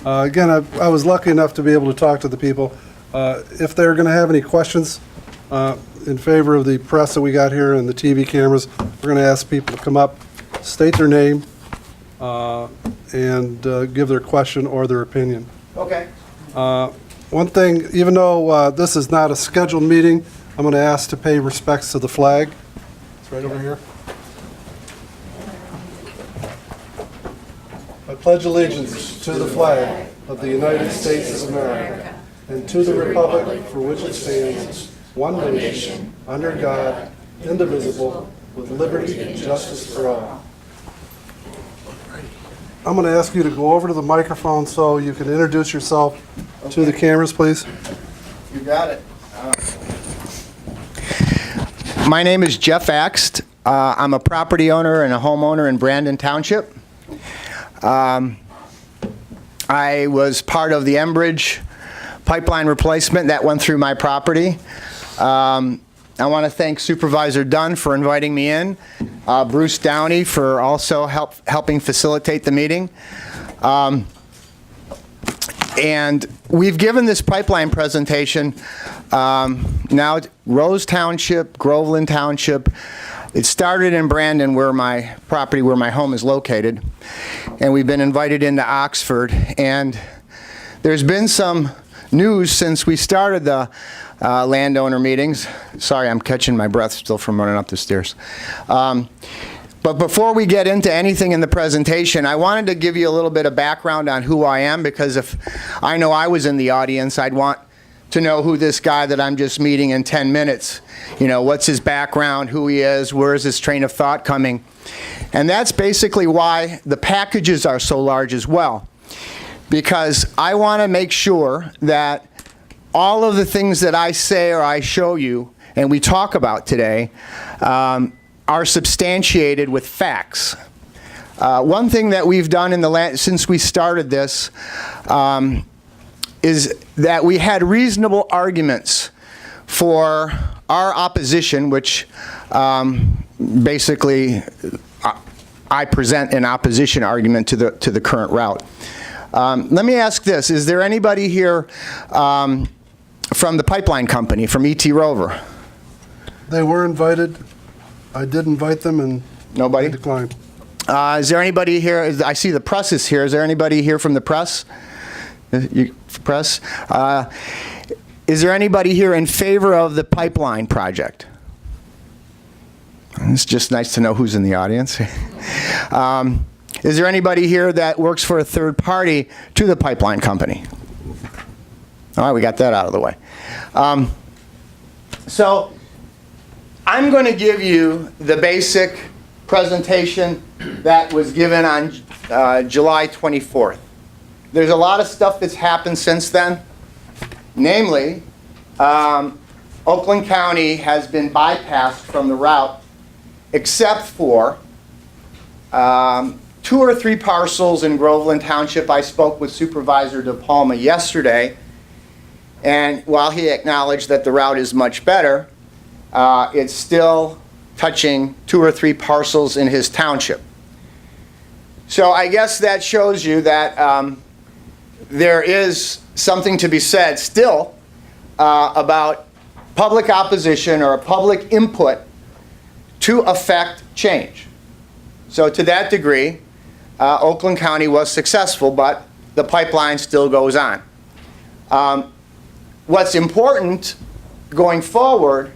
Again, I was lucky enough to be able to talk to the people. If they're going to have any questions in favor of the press that we got here and the TV cameras, we're going to ask people to come up, state their name, and give their question or their opinion. Okay. One thing, even though this is not a scheduled meeting, I'm going to ask to pay respects to the flag. It's right over here. I pledge allegiance to the flag of the United States of America and to the republic for which it stands, one nation, under God, indivisible, with liberty and justice for all. I'm going to ask you to go over to the microphone so you can introduce yourself to the cameras, please. You got it. My name is Jeff Axt. I'm a property owner and a homeowner in Brandon Township. I was part of the Enbridge pipeline replacement that went through my property. I want to thank Supervisor Dunn for inviting me in, Bruce Downey for also helping facilitate the meeting. And we've given this pipeline presentation now Rose Township, Groveland Township. It started in Brandon, where my property, where my home is located, and we've been invited into Oxford. And there's been some news since we started the landowner meetings. Sorry, I'm catching my breath still from running up the stairs. But before we get into anything in the presentation, I wanted to give you a little bit of background on who I am, because if I know I was in the audience, I'd want to know who this guy that I'm just meeting in 10 minutes, you know, what's his background, who he is, where is his train of thought coming. And that's basically why the packages are so large as well, because I want to make sure that all of the things that I say or I show you and we talk about today are substantiated with facts. One thing that we've done in the since we started this is that we had reasonable arguments for our opposition, which basically I present an opposition argument to the current route. Let me ask this: is there anybody here from the pipeline company, from E.T. Rover? They were invited. I did invite them, and nobody they declined. Is there anybody here? I see the press is here. Is there anybody here from the press? Press? Is there anybody here in favor of the pipeline project? It's just nice to know who's in the audience. Is there anybody here that works for a third party to the pipeline company? All right, we got that out of the way. So I'm going to give you the basic presentation that was given on July 24th. There's a lot of stuff that's happened since then. Namely, Oakland County has been bypassed from the route except for 2 or 3 parcels in Groveland Township. I spoke with Supervisor DePalma yesterday, and while he acknowledged that the route is much better, it's still touching 2 or 3 parcels in his township. So I guess that shows you that there is something to be said still about public opposition or public input to affect change. So to that degree, Oakland County was successful, but the pipeline still goes on. What's important going forward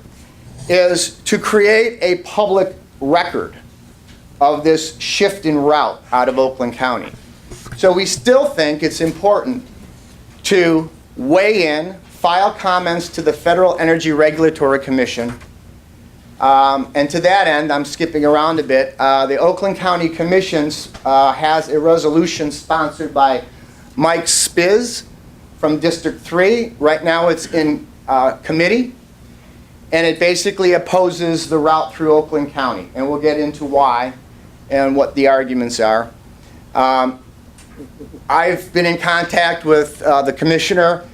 is to create a public record of this shift in route out of Oakland County. So we still think it's important to weigh in, file comments to the Federal Energy Regulatory Commission. And to that end, I'm skipping around a bit, the Oakland County Commission has a resolution sponsored by Mike Spiz from District 3. Right now it's in committee, and it basically opposes the route through Oakland County. And we'll get into why and what the arguments are. I've been in contact with the commissioner.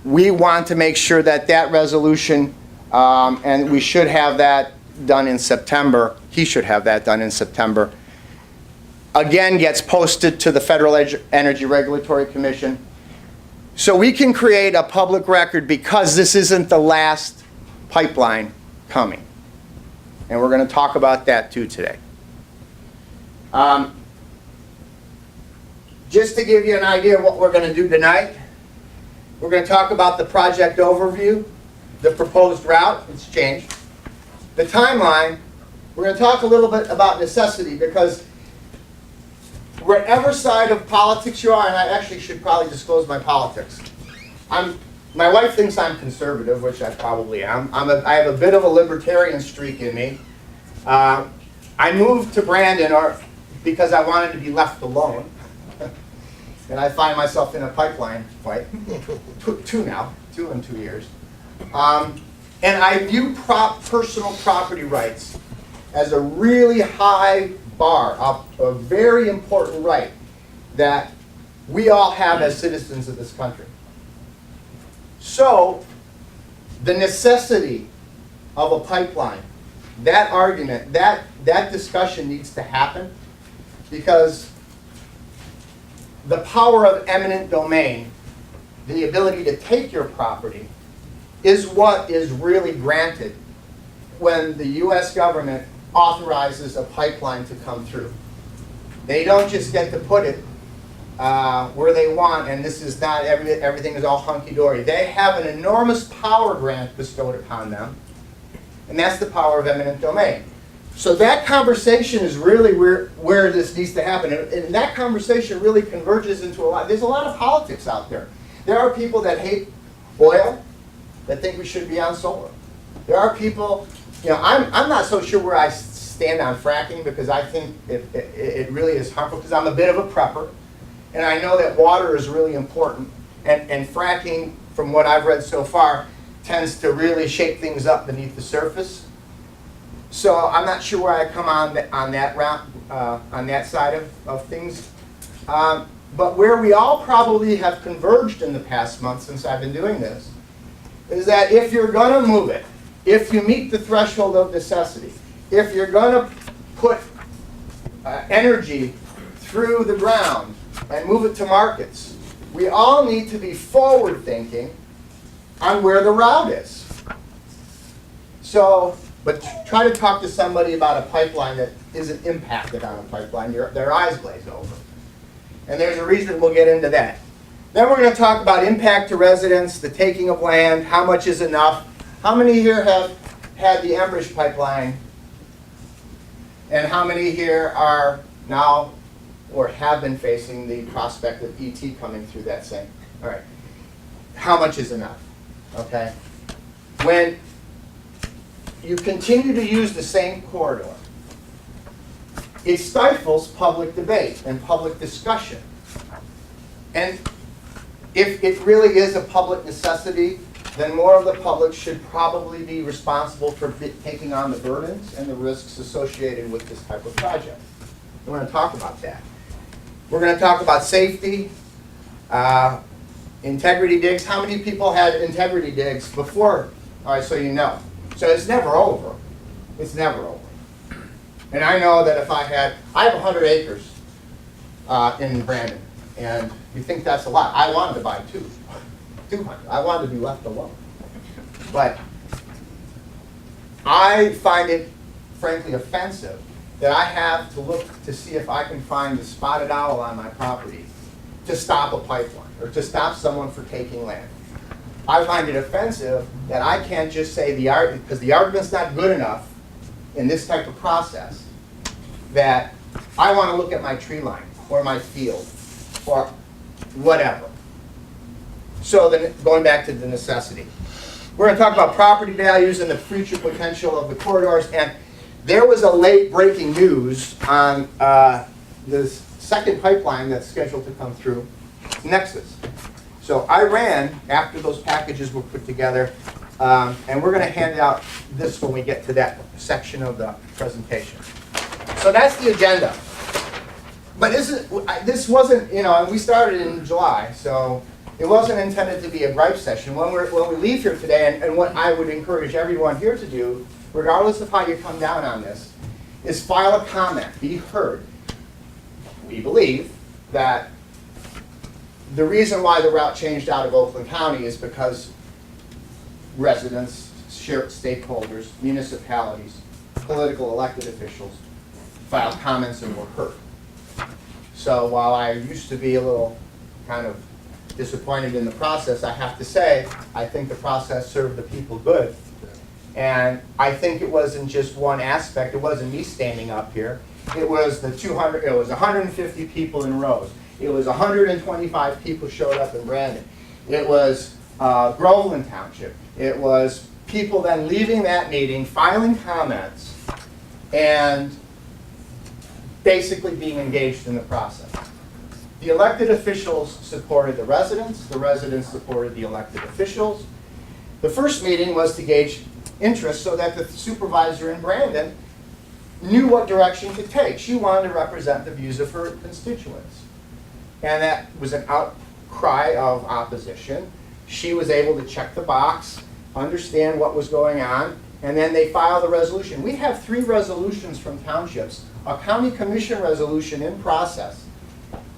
We want to make sure that that resolution, and we should have that done in September, he should have that done in September, again gets posted to the Federal Energy Regulatory Commission. So we can create a public record because this isn't the last pipeline coming. And we're going to talk about that too today. Just to give you an idea of what we're going to do tonight, we're going to talk about the project overview, the proposed route, it's changed, the timeline. We're going to talk a little bit about necessity because wherever side of politics you are, and I actually should probably disclose my politics. My wife thinks I'm conservative, which I probably am. I have a bit of a libertarian streak in me. I moved to Brandon because I wanted to be left alone. And I find myself in a pipeline fight. Two in 2 years. And I view personal property rights as a really high bar, a very important right that we all have as citizens of this country. So, the necessity of a pipeline, that argument, that discussion needs to happen because the power of eminent domain, the ability to take your property, is what is really granted when the U.S. government authorizes a pipeline to come through. They don't just get to put it where they want, and this is not, everything is all hunky-dory. They have an enormous power grant bestowed upon them, and that's the power of eminent domain. So that conversation is really where this needs to happen, and that conversation really converges into there's a lot of politics out there. There are people that hate oil, that think we should be on solar. There are people, I'm not so sure where I stand on fracking because I think it really is harmful because I'm a bit of a prepper. And I know that water is really important. And fracking, from what I've read so far, tends to really shake things up beneath the surface. So I'm not sure where I come on that route, on that side of things. But where we all probably have converged in the past month since I've been doing this, is that if you're going to move it, if you meet the threshold of necessity, if you're going to put energy through the ground and move it to markets, we all need to be forward-thinking on where the route is. So, but try to talk to somebody about a pipeline that isn't impacted on a pipeline, their eyes glaze over. And there's a reason we'll get into that. Then we're going to talk about impact to residents, the taking of land, how much is enough. How many here have had the Enbridge pipeline? And how many here are now or have been facing the prospect of ET coming through that same? All right. How much is enough? Okay. When you continue to use the same corridor, it stifles public debate and public discussion. And if it really is a public necessity, then more of the public should probably be responsible for taking on the burdens and the risks associated with this type of project. We're going to talk about that. We're going to talk about safety, integrity digs. How many people had integrity digs before? All right, so you know. So it's never over. It's never over. And I know that if I have 100 acres in Brandon, and you think that's a lot. I wanted to buy 200. I wanted to be left alone. But I find it, frankly, offensive that I have to look to see if I can find a spotted owl on my property to stop a pipeline or to stop someone for taking land. I find it offensive that I can't just say because the argument's not good enough in this type of process, that I want to look at my tree line or my field or whatever. So then going back to the necessity. We're going to talk about property values and the future potential of the corridors. And there was a late breaking news on this second pipeline that's scheduled to come through, Nexus. So I ran after those packages were put together, and we're going to hand out this when we get to that section of the presentation. So that's the agenda. But this wasn't, and we started in July, so it wasn't intended to be a gripe session. When we leave here today, and what I would encourage everyone here to do, regardless of how you come down on this, is file a comment, be heard. we believe that the reason why the route changed out of Oakland County is because residents, stakeholders, municipalities, political elected officials filed comments and were heard. So while I used to be a little kind of disappointed in the process, I have to say, I think the process served the people good. And I think it wasn't just one aspect. It wasn't me standing up here. It was the 200, it was 150 people in Rose. It was 125 people showed up in Brandon. It was Groveland Township. It was people then leaving that meeting, filing comments, and basically being engaged in the process. The elected officials supported the residents supported the elected officials. The first meeting was to gauge interest so that the supervisor in Brandon knew what direction to take. She wanted to represent the views of her constituents. And that was an outcry of opposition. She was able to check the box, understand what was going on, and then they filed a resolution. We have 3 resolutions from townships, a county commission resolution in process,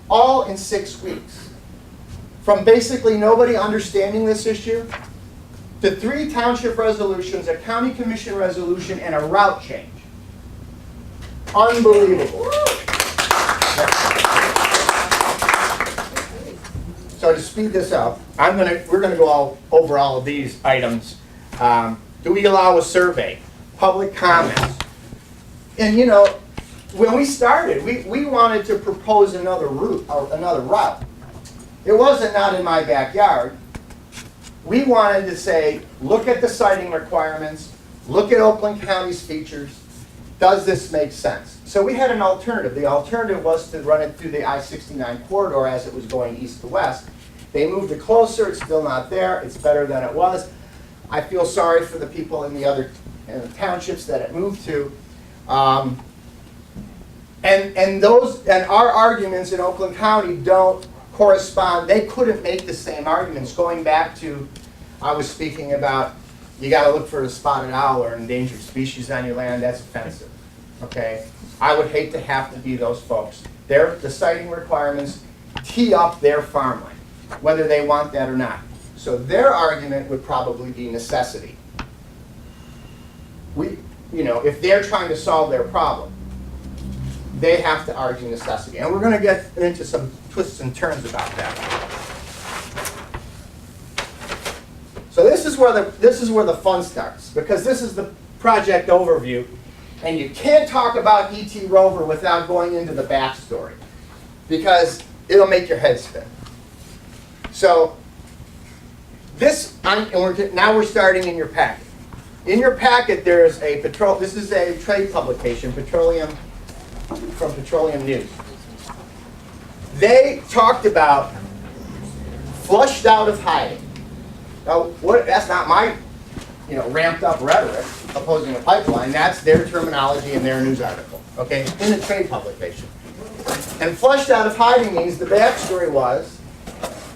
all in 6 weeks. From basically nobody understanding this issue, to 3 township resolutions, a county commission resolution, and a route change. Unbelievable. So to speed this up, we're gonna go over all of these items. Do we allow a survey? Public comments? And you know, when we started, we wanted to propose another route, or another route. It wasn't not in my backyard. We wanted to say, look at the siting requirements, look at Oakland County's features. Does this make sense? So we had an alternative. The alternative was to run it through the I-69 corridor as it was going east to west. They moved it closer. It's still not there. It's better than it was. I feel sorry for the people in the other townships that it moved to. And our arguments in Oakland County don't correspond. They couldn't make the same arguments. Going back to, I was speaking about, you got to look for a spotted owl or endangered species on your land. That's offensive. Okay, I would hate to have to be those folks. The siting requirements tee up their farmland, whether they want that or not. So their argument would probably be necessity. If they're trying to solve their problem, they have to argue necessity. And we're going to get into some twists and turns about that. So this is where the fun starts, because this is the project overview, and you can't talk about E.T. Rover without going into the backstory, because it'll make your head spin. So now we're starting in your packet. In your packet, there's this is a trade publication, from Petroleum News. They talked about flushed out of hiding. Now, that's not my, ramped up rhetoric opposing a pipeline. That's their terminology in their news article, okay, in a trade publication. And flushed out of hiding means the backstory was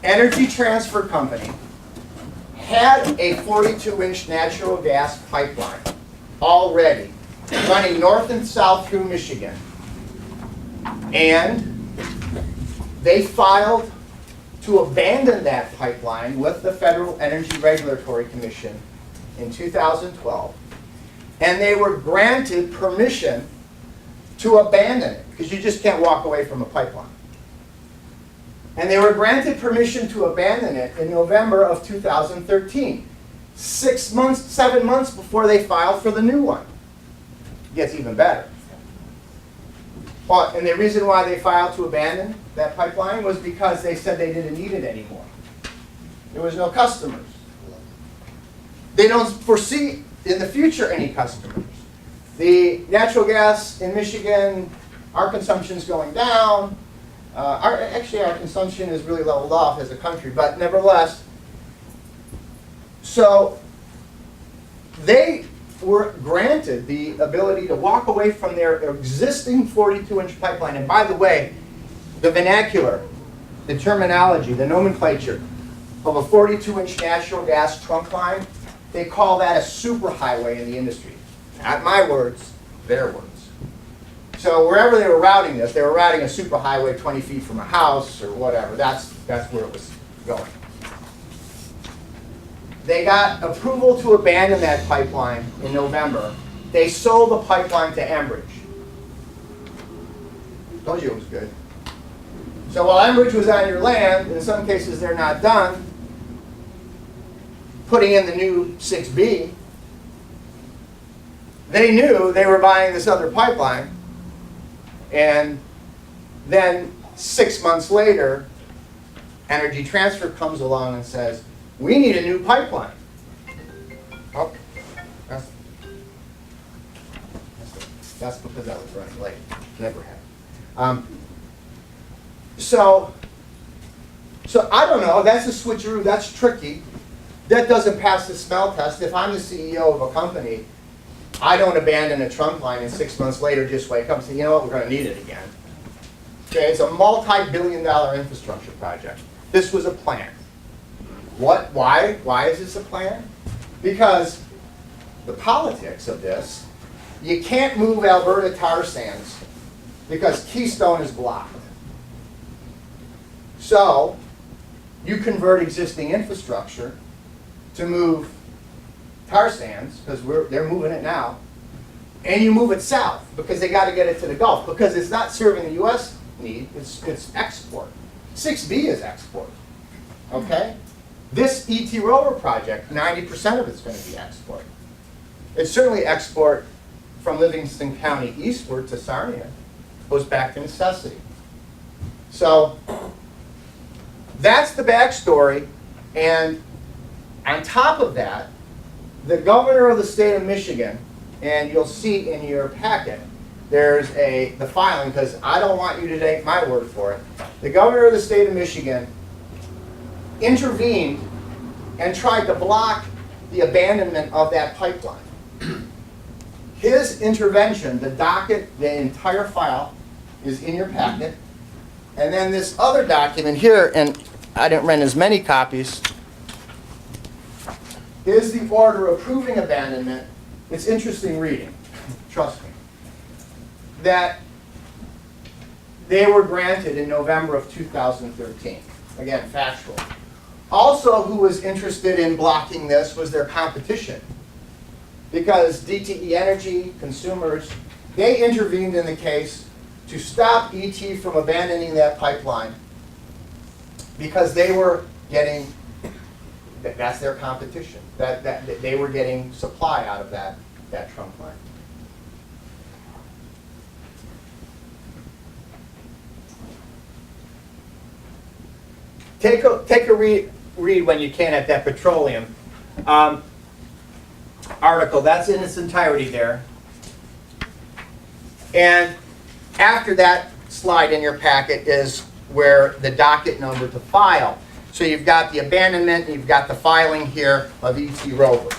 Energy Transfer Company had a 42-inch natural gas pipeline already running north and south through Michigan. And they filed to abandon that pipeline with the Federal Energy Regulatory Commission in 2012. And they were granted permission to abandon it, because you just can't walk away from a pipeline. And they were granted permission to abandon it in November of 2013, 7 months before they filed for the new one. It gets even better. And the reason why they filed to abandon that pipeline was because they said they didn't need it anymore. There was no customers. They don't foresee in the future any customers. The natural gas in Michigan, our consumption's going down. Actually, our consumption is really leveled off as a country, but nevertheless. So they were granted the ability to walk away from their existing 42-inch pipeline. And by the way, the vernacular, the terminology, the nomenclature of a 42-inch natural gas trunk line, they call that a superhighway in the industry. Not my words, their words. So wherever they were routing this, they were routing a superhighway 20 feet from a house or whatever. That's where it was going. They got approval to abandon that pipeline in November. They sold the pipeline to Enbridge. Told you it was good. So while Enbridge was on your land, in some cases they're not done putting in the new 6B, they knew they were buying this other pipeline. And then 6 months later, Energy Transfer comes along and says, we need a new pipeline. Oh, that's because I was running late. Never had. So I don't know. That's a switcheroo. That's tricky. That doesn't pass the smell test. If I'm the CEO of a company, I don't abandon a trunk line and 6 months later just wake up and say, you know what, we're going to need it again. Okay, it's a multi-billion-dollar infrastructure project. This was a plan. What? Why is this a plan? Because the politics of this, you can't move Alberta tar sands because Keystone is blocked. So you convert existing infrastructure to move tar sands, because they're moving it now, and you move it south because they got to get it to the Gulf because it's not serving the U.S. need, it's export. 6B is export, okay? This E.T. Rover project, 90% of it's going to be export. It's certainly export from Livingston County eastward to Sarnia. Goes back to necessity. So that's the backstory, and on top of that, the governor of the state of Michigan, and you'll see in your packet, there's the filing, because I don't want you to take my word for it. The governor of the state of Michigan intervened and tried to block the abandonment of that pipeline. His intervention, the docket, the entire file is in your packet. And then this other document here, and I didn't rent as many copies, is the order approving abandonment. It's interesting reading, trust me. That they were granted in November of 2013. Again, factual. Also, who was interested in blocking this was their competition. Because DTE Energy, consumers, they intervened in the case to stop ET from abandoning that pipeline because they were getting, that's their competition, that they were getting supply out of that trunk line. Take a read when you can at that petroleum article. That's in its entirety there. And after that slide in your packet is where the docket number to file. So you've got the abandonment, you've got the filing here of E.T. Rover.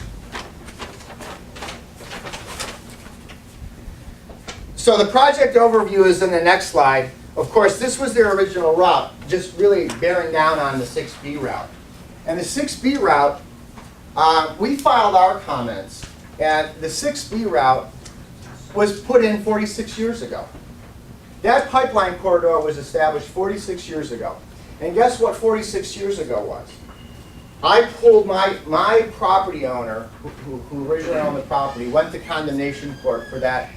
So the project overview is in the next slide. Of course, this was their original route, just really bearing down on the 6B route. And the 6B route, we filed our comments, and the 6B route was put in 46 years ago. That pipeline corridor was established 46 years ago. And guess what 46 years ago was? I pulled my property owner, who originally owned the property, went to condemnation court for that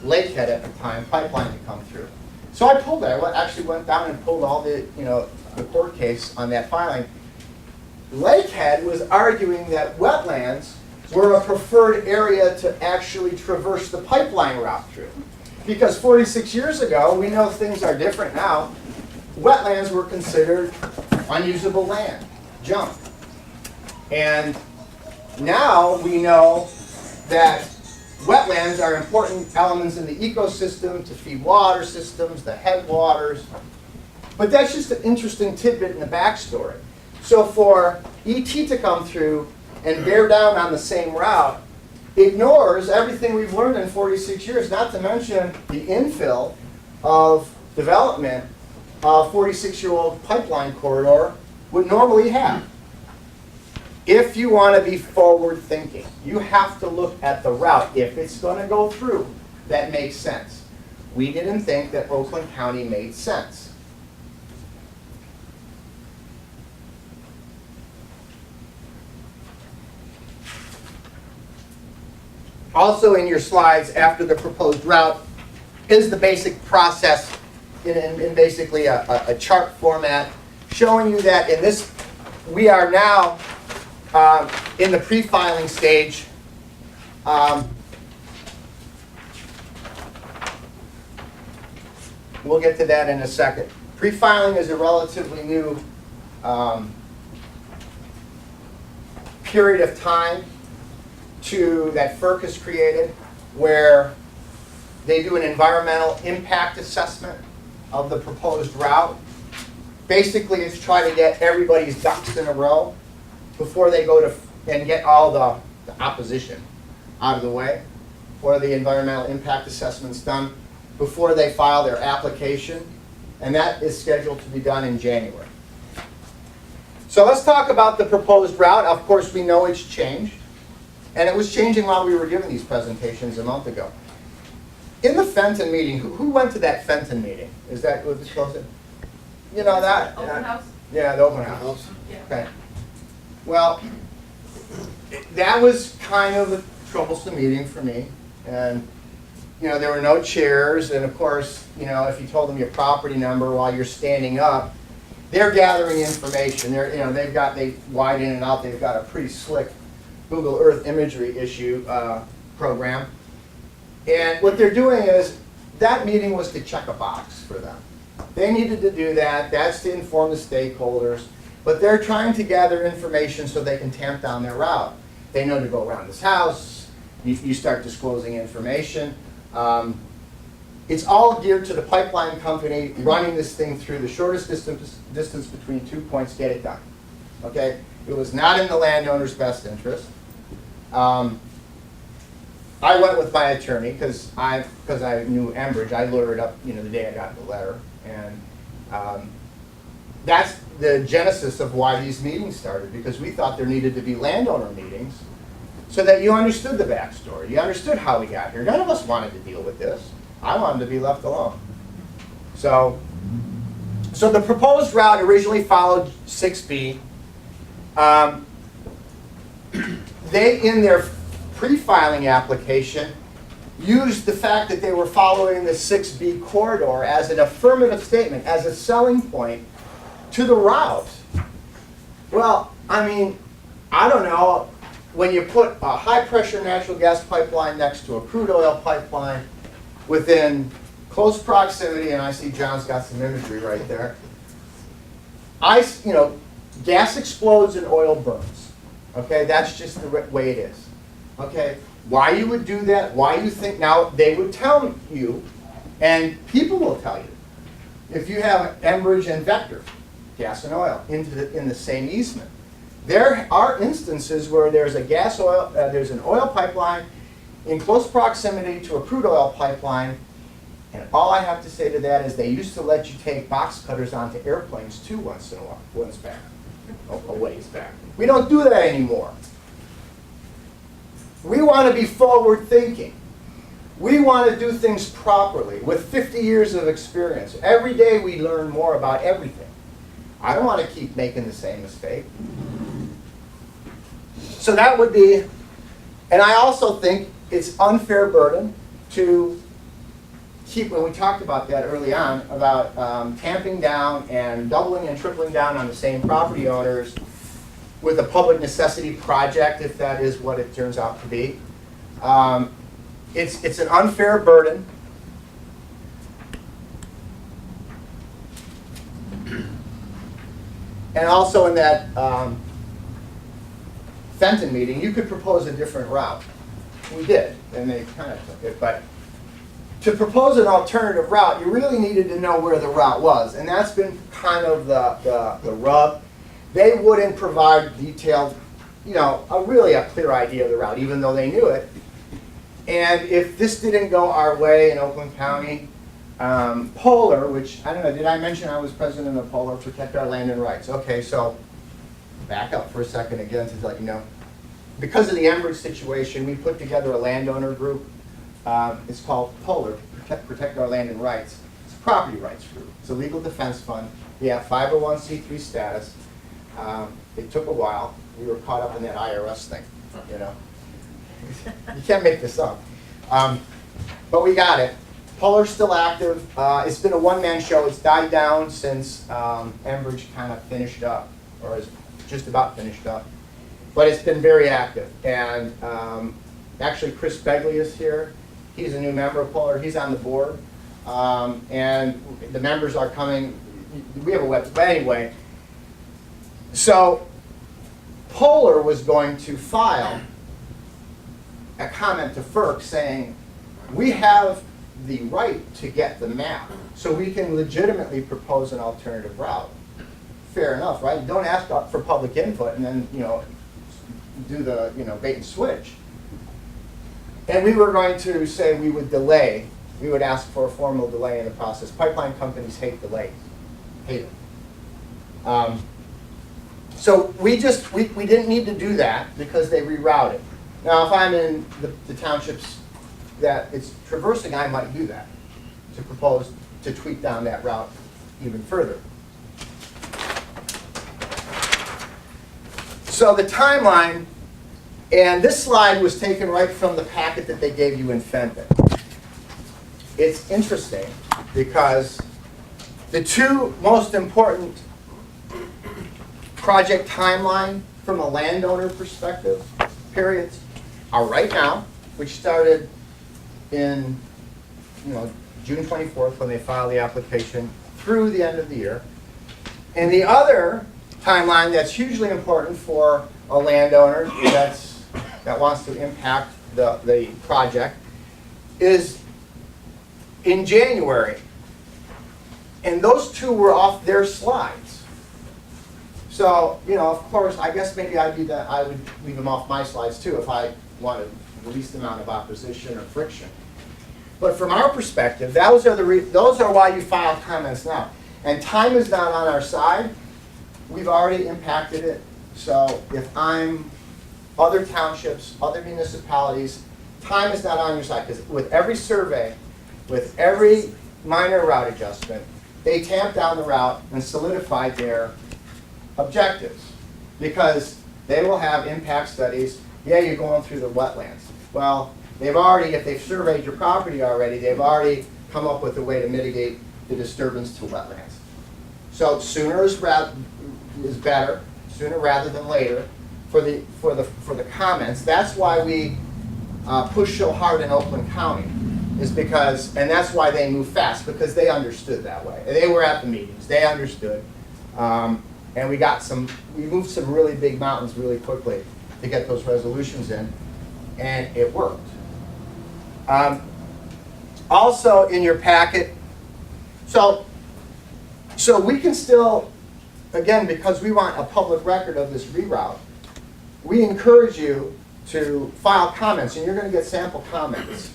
Lakehead at the time pipeline to come through. So I pulled that. I actually went down and pulled all the court case on that filing. Lakehead was arguing that wetlands were a preferred area to actually traverse the pipeline route through. Because 46 years ago, we know things are different now, wetlands were considered unusable land, junk. And now we know that wetlands are important elements in the ecosystem to feed water systems, the headwaters. But that's just an interesting tidbit in the backstory. So for ET to come through and bear down on the same route ignores everything we've learned in 46 years, not to mention the infill of development a 46-year-old pipeline corridor would normally have. If you want to be forward thinking, you have to look at the route. If it's going to go through, that makes sense. We didn't think that Oakland County made sense. Also in your slides, after the proposed route, is the basic process in basically a chart format, showing you that in this, we are now in the pre-filing stage. We'll get to that in a second. Pre-filing is a relatively new period of time that FERC has created, where they do an environmental impact assessment of the proposed route. Basically, it's try to get everybody's ducks in a row before they go to and get all the opposition out of the way, or the environmental impact assessments done before they file their application, and that is scheduled to be done in January. So let's talk about the proposed route. Of course, we know it's changed, and it was changing while we were giving these presentations a month ago. In the Fenton meeting, who went to that Fenton meeting? Is that what it's close to? You know that? Open house? Yeah, the open house. Yeah. Okay. Well, that was kind of a troublesome meeting for me. And, you know, there were no chairs. And of course, you know, if you told them your property number while you're standing up, they're gathering information. They're, you know, they widen it out. They've got a pretty slick Google Earth imagery program. And what they're doing is, that meeting was to check a box for them. They needed to do that. That's to inform the stakeholders. But they're trying to gather information so they can tamp down their route. They know to go around this house. You start disclosing information. It's all geared to the pipeline company running this thing through the shortest distance between 2 points, get it done. Okay? It was not in the landowner's best interest. I went with my attorney because I knew Enbridge. I lured up, you know, the day I got the letter, and that's the genesis of why these meetings started, because we thought there needed to be landowner meetings so that you understood the backstory. You understood how we got here. None of us wanted to deal with this. I wanted to be left alone. So the proposed route originally followed 6B. They, in their pre-filing application, used the fact that they were following the 6B corridor as an affirmative statement, as a selling point to the route. Well, I mean, I don't know, when you put a high-pressure natural gas pipeline next to a crude oil pipeline within close proximity, and I see John's got some imagery right there, you know, gas explodes and oil burns. Okay, that's just the way it is. Okay, why you would do that, why you think, now they would tell you, and people will tell you, if you have Enbridge and Vector, gas and oil, in the same easement. There are instances where there's there's an oil pipeline in close proximity to a crude oil pipeline, and all I have to say to that is they used to let you take box cutters onto airplanes too once back, a ways back. We don't do that anymore. We want to be forward thinking. We want to do things properly with 50 years of experience. Every day we learn more about everything. I don't want to keep making the same mistake. So that would be, and I also think it's unfair burden to keep, when we talked about that early on, about tamping down and doubling and tripling down on the same property owners with a public necessity project, if that is what it turns out to be. It's an unfair burden. And also in that Fenton meeting, you could propose a different route. We did, and they kind of took it. But to propose an alternative route, you really needed to know where the route was. And that's been kind of the rub. They wouldn't provide detailed, you know, really a clear idea of the route, even though they knew it. And if this didn't go our way in Oakland County, Polar, which, I don't know, did I mention I was president of Polar, Protect Our Land and Rights? Okay, so back up for a second again to let you know. Because of the Enbridge situation, we put together a landowner group It's called Polar, Protect Our Land and Rights. It's a property rights group. It's a legal defense fund. We have 501c3 status. It took a while. We were caught up in that IRS thing, you know. You can't make this up. But we got it. Polar's still active. It's been a one-man show. It's died down since Enbridge kind of finished up, or is just about finished up. But it's been very active. And actually, Chris Begley is here. He's a new member of Polar. He's on the board. And the members are coming. We have a website. But anyway, so Polar was going to file a comment to FERC saying, we have the right to get the map, so we can legitimately propose an alternative route. Fair enough, right? You don't ask for public input and then, you know, do the, you know, bait and switch. And we were going to say we would delay. We would ask for a formal delay in the process. Pipeline companies hate delays, hate it. So we didn't need to do that because they rerouted. Now, if I'm in the townships that it's traversing, I might do that to propose to tweak down that route even further. So the timeline, and this slide was taken right from the packet that they gave you in Fenton. It's interesting because the two most important project timeline from a landowner perspective periods are right now, which started in, you know, June 24th when they filed the application through the end of the year. And the other timeline that's hugely important for a landowner that wants to impact the project is in January. And those two were off their slides. So, you know, of course, I guess maybe I would leave them off my slides too if I wanted the least amount of opposition or friction. But from our perspective, those are why you file comments now. And time is not on our side. We've already impacted it. So if I'm other townships, other municipalities, time is not on your side. Because with every survey, with every minor route adjustment, they tamp down the route and solidify their objectives. Because they will have impact studies. Yeah, you're going through the wetlands. Well, they've already, if they've surveyed your property already, they've already come up with a way to mitigate the disturbance to wetlands. So sooner is better, sooner rather than later, for the comments. That's why we push so hard in Oakland County, is because, and that's why they move fast, because they understood that way. They were at the meetings, they understood, and we moved some really big mountains really quickly to get those resolutions in, and it worked. Also in your packet, so we can still, again, because we want a public record of this reroute, we encourage you to file comments, and you're going to get sample comments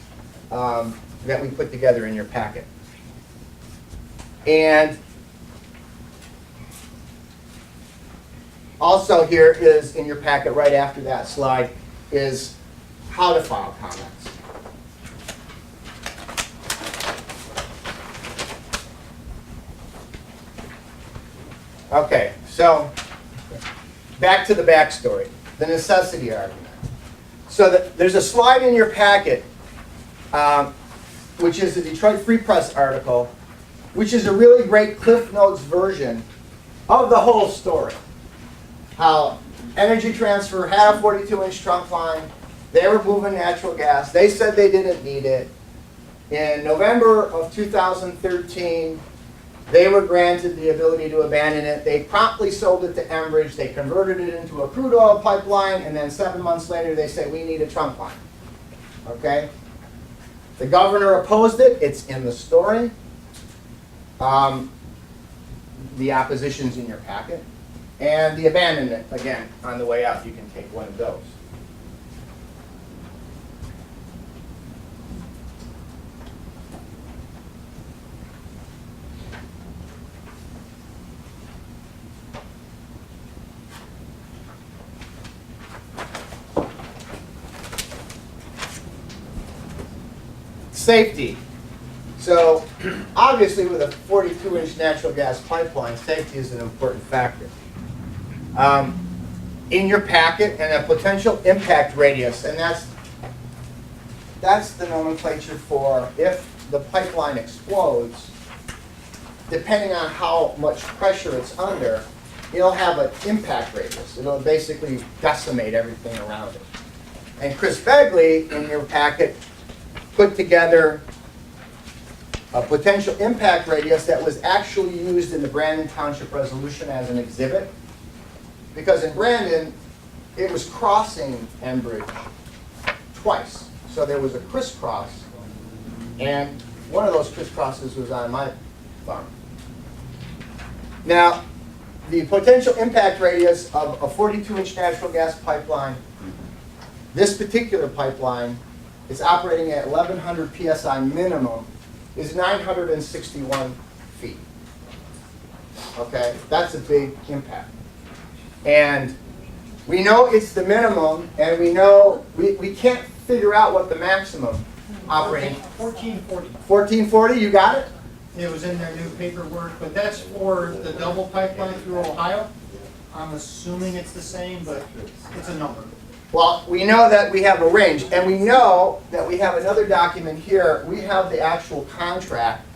that we put together in your packet. And also here is, in your packet right after that slide, is how to file comments. Okay, so back to the backstory, the necessity argument. So there's a slide in your packet, which is the Detroit Free Press article, which is a really great Cliff Notes version of the whole story. How Energy Transfer had a 42-inch trunk line. They were moving natural gas. They said they didn't need it. In November of 2013, they were granted the ability to abandon it. They promptly sold it to Enbridge. They converted it into a crude oil pipeline, and then 7 months later, they say, we need a trunk line. Okay? The governor opposed it. It's in the story. The opposition's in your packet. And the abandonment, again, on the way out, you can take one of those. Safety. So obviously with a 42-inch natural gas pipeline, safety is an important factor. In your packet, and a potential impact radius, and that's the nomenclature for if the pipeline explodes, depending on how much pressure it's under, it'll have an impact radius. It'll basically decimate everything around it. And Chris Begley, in your packet, put together a potential impact radius that was actually used in the Brandon Township resolution as an exhibit. Because in Brandon, it was crossing Enbridge twice. So there was a crisscross, and one of those crisscrosses was on my farm. Now, the potential impact radius of a 42-inch natural gas pipeline, this particular pipeline is operating at 1,100 PSI minimum, is 961 feet. Okay, that's a big impact. And we know it's the minimum, and we know we can't figure out what the maximum operating. 1440. 1440, you got it? It was in their new paperwork, but that's for the double pipeline through Ohio. I'm assuming it's the same, but it's a number. Well, we know that we have a range, and we know that we have another document here. We have the actual contract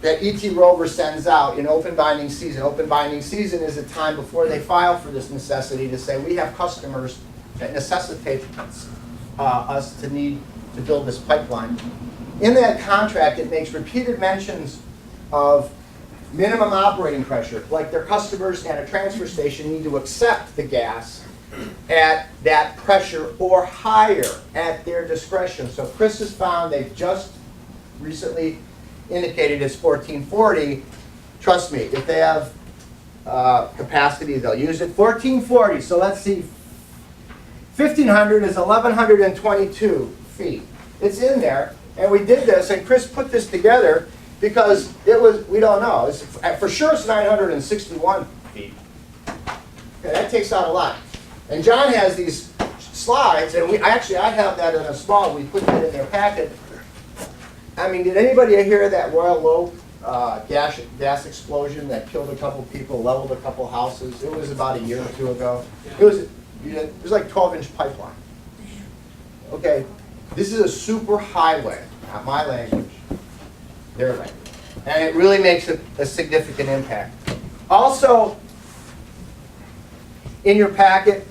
that E.T. Rover sends out in open binding season. Open binding season is a time before they file for this necessity to say we have customers that necessitate us to need to build this pipeline. In that contract, it makes repeated mentions of minimum operating pressure, like their customers at a transfer station need to accept the gas at that pressure or higher at their discretion. So Chris has found, they've just recently indicated it's 1440. Trust me, if they have capacity, they'll use it. 1440, so let's see. 1,500 is 1,122 feet. It's in there, and we did this, and Chris put this together because it was, we don't know. It's, for sure it's 961 feet. Okay, that takes out a lot. And John has these slides, and I have that in a small, we put that in their packet. I mean, did anybody hear that Royal Low gas explosion that killed a couple people, leveled a couple houses? It was about a year or two ago. It was like 12-inch pipeline. Okay, this is a super highway, not my language, their language. And it really makes a significant impact. Also, in your packet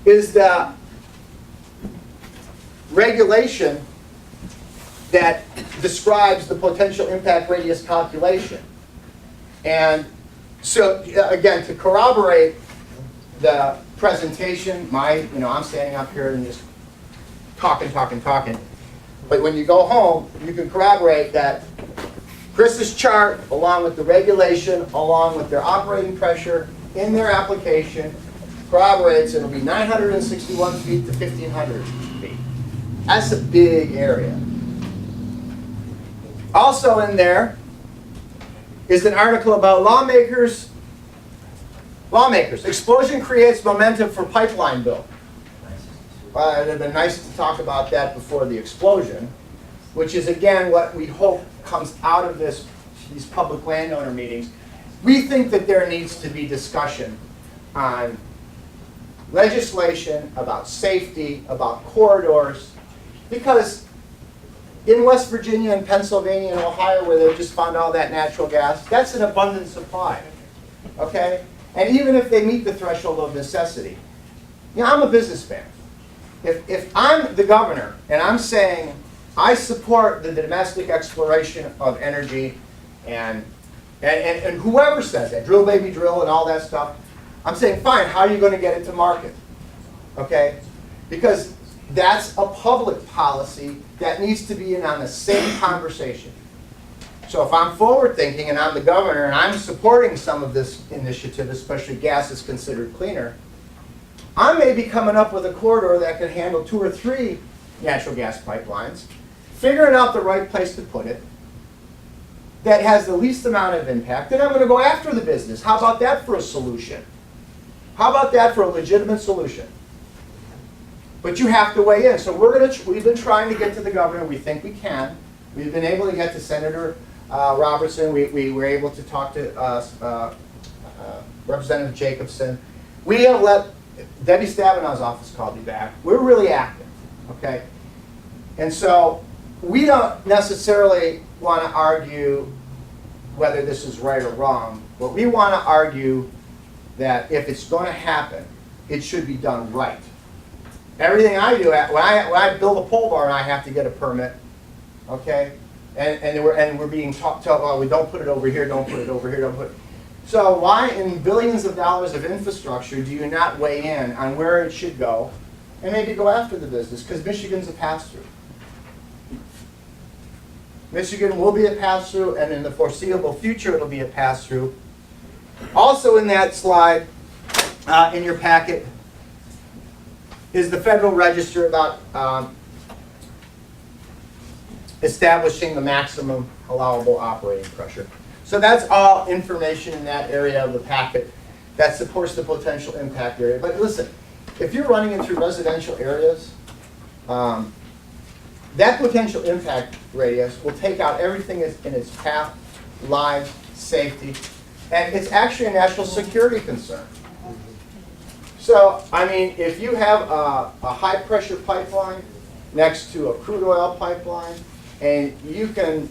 is the regulation that describes the potential impact radius calculation. And so, again, to corroborate the presentation, I'm standing up here and just talking. But when you go home, you can corroborate that Chris's chart, along with the regulation, along with their operating pressure in their application, corroborates it'll be 961 feet to 1,500 feet. That's a big area. Also in there is an article about lawmakers. Explosion creates momentum for pipeline bill. It would have been nice to talk about that before the explosion, which is again what we hope comes out of these public landowner meetings. We think that there needs to be discussion on legislation about safety, about corridors, because in West Virginia and Pennsylvania and Ohio, where they just found all that natural gas, that's an abundant supply, okay? And even if they meet the threshold of necessity, I'm a businessman. If I'm the governor and I'm saying I support the domestic exploration of energy and whoever says that, drill baby drill and all that stuff, I'm saying, fine, how are you going to get it to market? Okay? Because that's a public policy that needs to be in on the same conversation. So if I'm forward thinking and I'm the governor and I'm supporting some of this initiative, especially gas is considered cleaner, I may be coming up with a corridor that can handle 2 or 3 natural gas pipelines, figuring out the right place to put it, that has the least amount of impact, then I'm going to go after the business. How about that for a solution? How about that for a legitimate solution? But you have to weigh in. So we've been trying to get to the governor. We think we can. We've been able to get to Senator Robertson. We were able to talk to Representative Jacobson. We have let Debbie Stavenow's office called me back. We're really active, okay? And so we don't necessarily want to argue whether this is right or wrong, but we want to argue that if it's going to happen, it should be done right. Everything I do, when I build a pole barn, I have to get a permit, okay? And we're being told, well, we don't put it over here, don't put it over here, don't put it. So why in billions of dollars of infrastructure do you not weigh in on where it should go and maybe go after the business? Because Michigan's a pass-through. Michigan will be a pass-through, and in the foreseeable future it'll be a pass-through. Also in that slide, in your packet, is the Federal Register about establishing the maximum allowable operating pressure. So that's all information in that area of the packet that supports the potential impact area. But listen, if you're running it through residential areas, that potential impact radius will take out everything in its path, lives, safety, and it's actually a national security concern. So, I mean, if you have a high-pressure pipeline next to a crude oil pipeline, and you can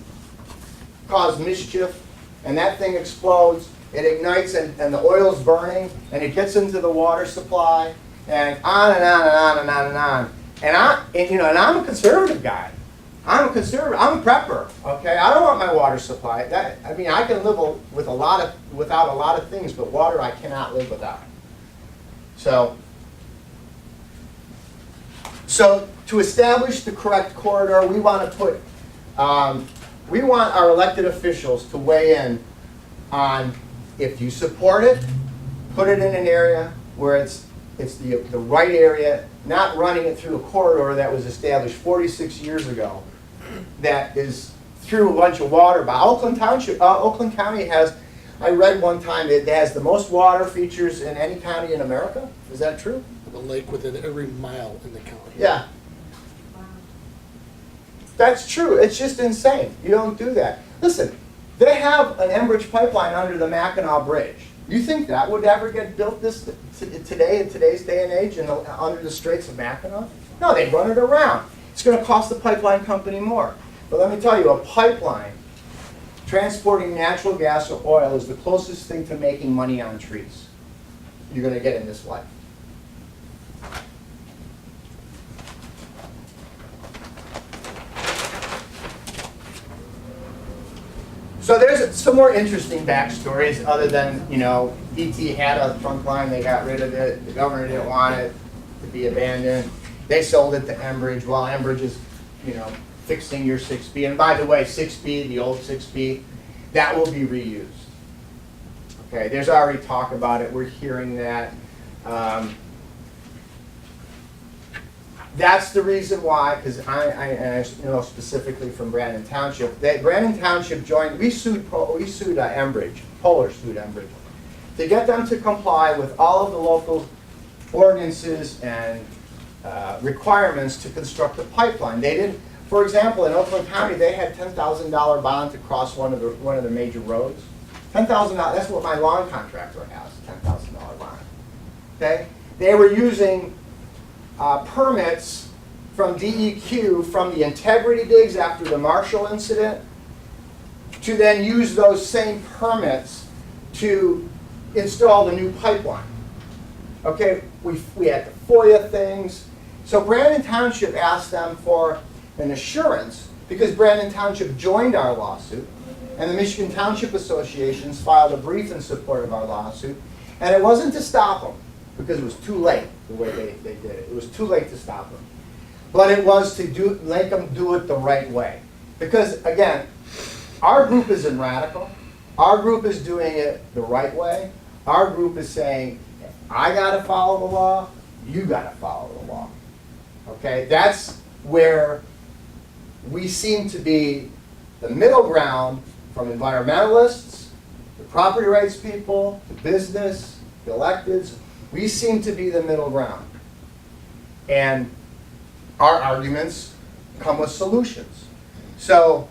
cause mischief, and that thing explodes, it ignites, and the oil's burning, and it gets into the water supply, and on and on and on and on and on. And I'm a conservative guy. I'm a conservative. I'm a prepper. Okay, I don't want my water supply. I can live without a lot of things, but water I cannot live without. So to establish the correct corridor, we want to put. We want our elected officials to weigh in on if you support it, put it in an area where it's the right area, not running it through a corridor that was established 46 years ago that is through a bunch of water. But Oakland County has, I read one time, it has the most water features in any county in America. Is that true? The lake within every mile in the county. Yeah. That's true. It's just insane. You don't do that. Listen, they have an Enbridge pipeline under the Mackinac Bridge. You think that would ever get built today, in today's day and age, under the Straits of Mackinac? No, they run it around. It's going to cost the pipeline company more. But let me tell you, a pipeline transporting natural gas or oil is the closest thing to making money on trees you're going to get in this life. So there's some more interesting backstories other than, ET had a trunk line, they got rid of it, the governor didn't want it to be abandoned. They sold it to Enbridge while Enbridge is, fixing your 6B. And by the way, 6B, the old 6B, that will be reused. Okay, there's already talk about it, we're hearing that. That's the reason why, because I know specifically from Brandon Township, that Brandon Township joined, we sued Enbridge, Polar sued Enbridge, to get them to comply with all of the local ordinances and requirements to construct a pipeline. They did, for example, in Oakland County, they had $10,000 bond to cross one of the major roads. $10,000, that's what my lawn contractor has, $10,000 bond. Okay? They were using permits from DEQ from the integrity digs after the Marshall incident to then use those same permits to install the new pipeline. Okay, we had the FOIA things. So Brandon Township asked them for an assurance because Brandon Township joined our lawsuit and the Michigan Township Associations filed a brief in support of our lawsuit, and it wasn't to stop them because it was too late the way they did it. It was too late to stop them. But it was to make them do it the right way. Because again, our group isn't radical. Our group is doing it the right way. Our group is saying, I gotta follow the law, you gotta follow the law. Okay, that's where we seem to be the middle ground from environmentalists, the property rights people, the business, the electeds. We seem to be the middle ground. And our arguments come with solutions. So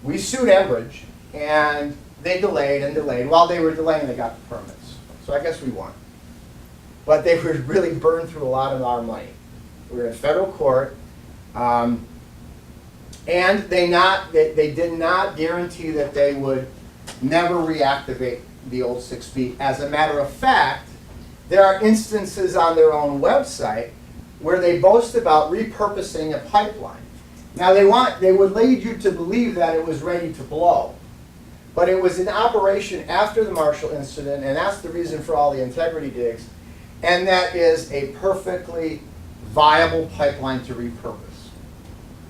we sued Enbridge, and they delayed and delayed. While they were delaying, they got the permits. So I guess we won. But they were really burned through a lot of our money. We were in federal court, and they did not guarantee that they would never reactivate the old 6B. As a matter of fact, there are instances on their own website where they boast about repurposing a pipeline. Now they would lead you to believe that it was ready to blow. But it was in operation after the Marshall incident, and that's the reason for all the integrity digs. And that is a perfectly viable pipeline to repurpose.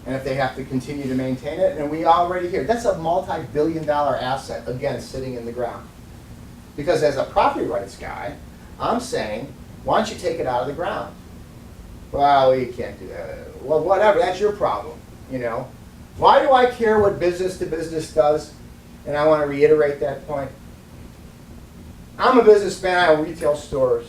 And if they have to continue to maintain it, and we already hear, that's a multi-billion-dollar asset, again, sitting in the ground. Because as a property rights guy, I'm saying, why don't you take it out of the ground? Well, we can't do that. Well, whatever, that's your problem, you know. Why do I care what business to business does? And I want to reiterate that point. I'm a businessman, I own retail stores.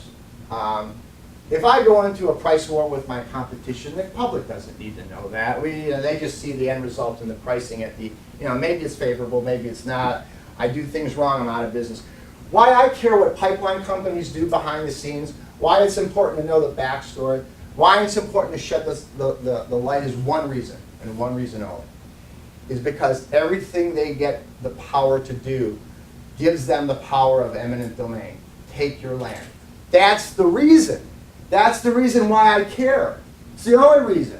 If I go into a price war with my competition, the public doesn't need to know that. They just see the end result in the pricing at the, maybe it's favorable, maybe it's not. I do things wrong, I'm out of business. Why I care what pipeline companies do behind the scenes, why it's important to know the backstory, why it's important to shed the light is one reason, and one reason only. Is because everything they get the power to do gives them the power of eminent domain. Take your land. That's the reason. That's the reason why I care. It's the only reason.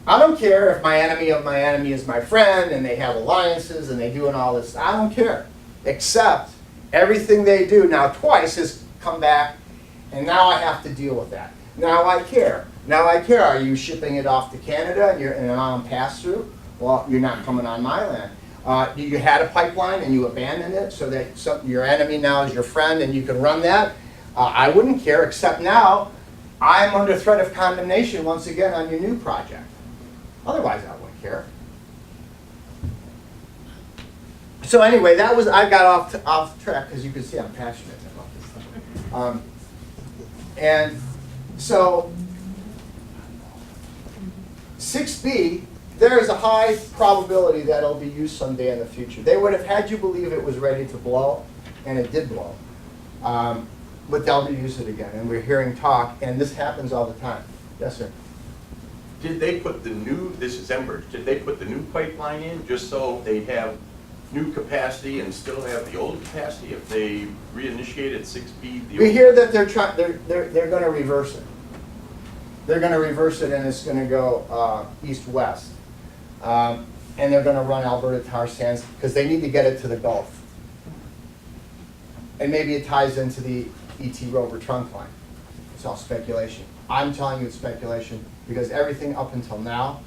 I don't care if my enemy of my enemy is my friend and they have alliances and they doing all this. I don't care. Except everything they do now twice has come back, and now I have to deal with that. Now I care. Now I care. Are you shipping it off to Canada and I'm on pass-through? Well, you're not coming on my land. You had a pipeline and you abandoned it so that your enemy now is your friend and you can run that. I wouldn't care, except now I'm under threat of condemnation once again on your new project. Otherwise, I wouldn't care. So anyway, I got off track because you can see I'm passionate about this stuff. And so 6B, there is a high probability that it'll be used someday in the future. They would have had you believe it was ready to blow, and it did blow. But they'll reuse it again, and we're hearing talk, and this happens all the time. Yes, sir? Did they put this is Enbridge, did they put the new pipeline in just so they have new capacity and still have the old capacity if they reinitiated 6B? We hear that they're going to reverse it. They're going to reverse it, and it's going to go east-west. And they're going to run Alberta tar sands because they need to get it to the Gulf. And maybe it ties into the E.T. Rover trunk line. It's all speculation. I'm telling you it's speculation because everything up until now,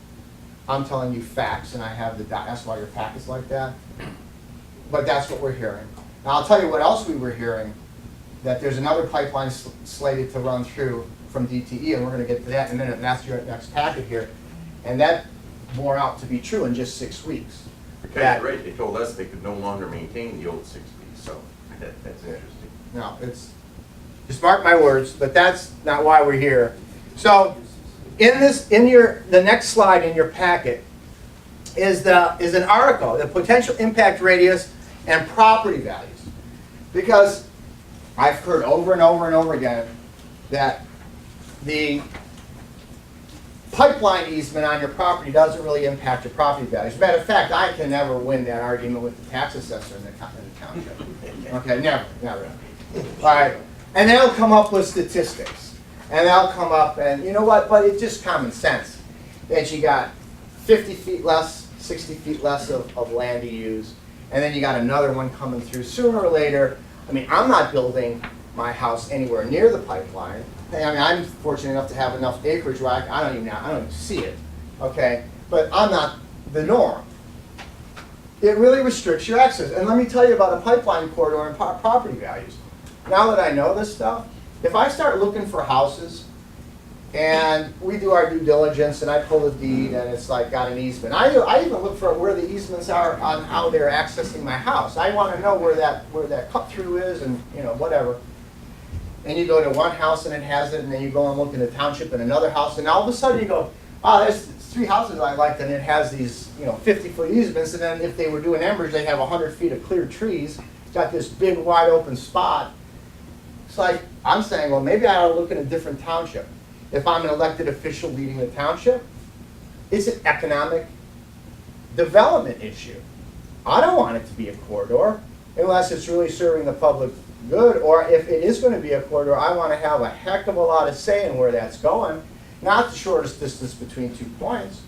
I'm telling you facts, and I have that's why your packet's like that. But that's what we're hearing. Now I'll tell you what else we were hearing, that there's another pipeline slated to run through from DTE, and we're going to get to that in a minute, and that's your next packet here. And that bore out to be true in just 6 weeks. That's right, they told us they could no longer maintain the old 6B, so that's interesting. No, it's, just mark my words, but that's not why we're here. So, the next slide in your packet is an article, the potential impact radius and property values. Because I've heard over and over and over again that the pipeline easement on your property doesn't really impact your property values. As a matter of fact, I can never win that argument with the tax assessor in the township. Okay, never. All right, and they'll come up with statistics, and they'll come up, and you know what? But it's just common sense that you got 50 feet less, 60 feet less of land to use, and then you got another one coming through sooner or later. I mean, I'm not building my house anywhere near the pipeline. I mean, I'm fortunate enough to have enough acreage where I don't even see it, okay? But I'm not the norm. It really restricts your access. And let me tell you about a pipeline corridor and property values. Now that I know this stuff, if I start looking for houses and we do our due diligence and I pull a deed and it's like got an easement, I even look for where the easements are on how they're accessing my house. I want to know where that cut through is and whatever. and you go to one house and it has it, and then you go and look in the township and another house, and all of a sudden you go, oh, there's 3 houses I liked, and it has these, 50-foot easements, and then if they were doing Enbridge, they'd have 100 feet of clear trees, got this big wide open spot. It's like, I'm saying, well, maybe I ought to look at a different township. If I'm an elected official leading the township, it's an economic development issue. I don't want it to be a corridor unless it's really serving the public good, or if it is going to be a corridor, I want to have a heck of a lot of say in where that's going, not the shortest distance between 2 points.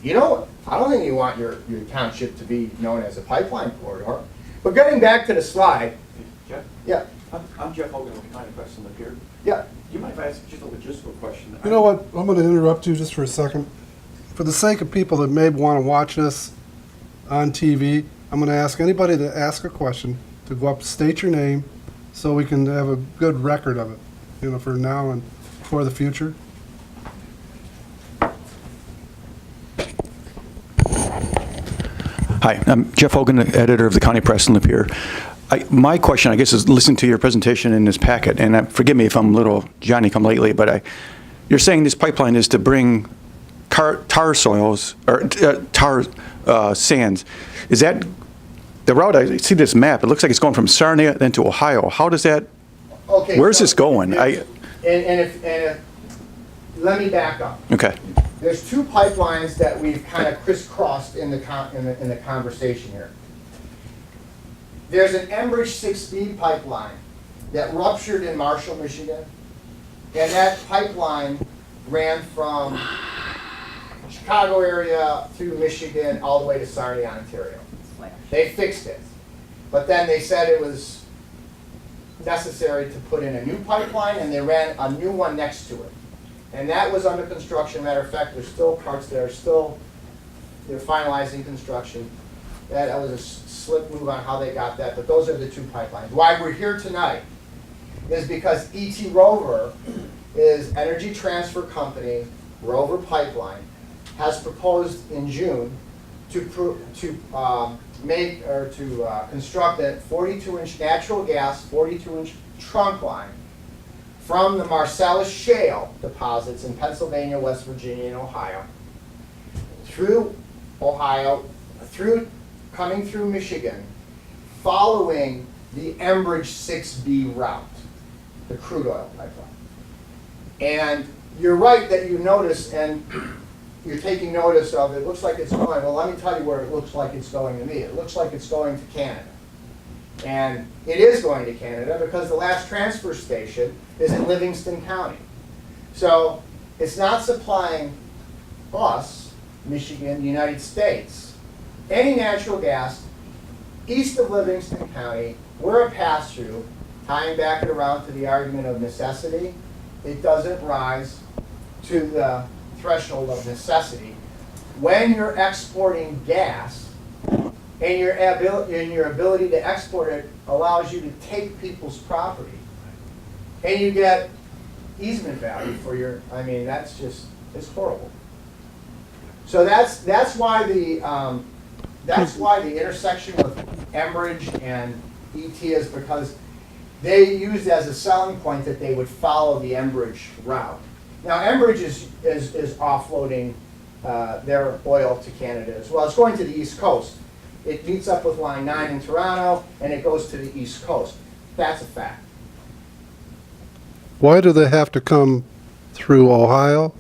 I don't think you want your township to be known as a pipeline corridor. But getting back to the slide, Jeff? yeah, I'm Jeff Hogan with County Press in the Pier. yeah. Do you mind if I ask just a logistical question? You know what, I'm gonna interrupt you just for a second. For the sake of people that may want to watch this on TV, I'm gonna ask anybody to ask a question, to go up, state your name, so we can have a good record of it, for now and for the future. Hi, I'm Jeff Hogan, editor of the County Press in the Pier. My question, I guess, is listening to your presentation in this packet, and forgive me if I'm a little Johnny-come-lately, but you're saying this pipeline is to bring tar soils, or tar sands. Is that, the route, I see this map, it looks like it's going from Sarnia then to Ohio. How does that, Okay. where's so this going? if- let me back up. Okay, There's 2 pipelines that we've kind of crisscrossed in the conversation here. There's an Enbridge 6B pipeline that ruptured in Marshall, Michigan, and that pipeline ran from Chicago area through Michigan all the way to Sarnia, Ontario. They fixed it, but then they said it was necessary to put in a new pipeline, and they ran a new one next to it. And that was under construction. Matter of fact, there's still parts that are still, they're finalizing construction. That was a slick move on how they got that, but those are the 2 pipelines. Why we're here tonight is because E.T. Rover is Energy Transfer Company, Rover Pipeline, has proposed in June to construct a 42-inch natural gas, 42-inch trunk line from the Marcellus Shale deposits in Pennsylvania, West Virginia, and Ohio, through Ohio, coming through Michigan, following the Enbridge 6B route, the crude oil pipeline. And you're right that you notice, and you're taking notice of, it looks like it's going, well, let me tell you where it looks like it's going to me. It looks like it's going to Canada. And it is going to Canada because the last transfer station is in Livingston County. So it's not supplying us, Michigan, the United States, any natural gas east of Livingston County. We're a pass-through, tying back it around to the argument of necessity. It doesn't rise to the threshold of necessity. When you're exporting gas, and your ability to export it allows you to take people's property, and you get easement value for your, that's just, it's horrible. So that's why the intersection with Enbridge and ET is, because they used as a selling point that they would follow the Enbridge route. Now Enbridge is offloading their oil to Canada as well. It's going to the East Coast. It meets up with Line 9 in Toronto, and it goes to the East Coast. That's a fact. Why do they have to come through Ohio,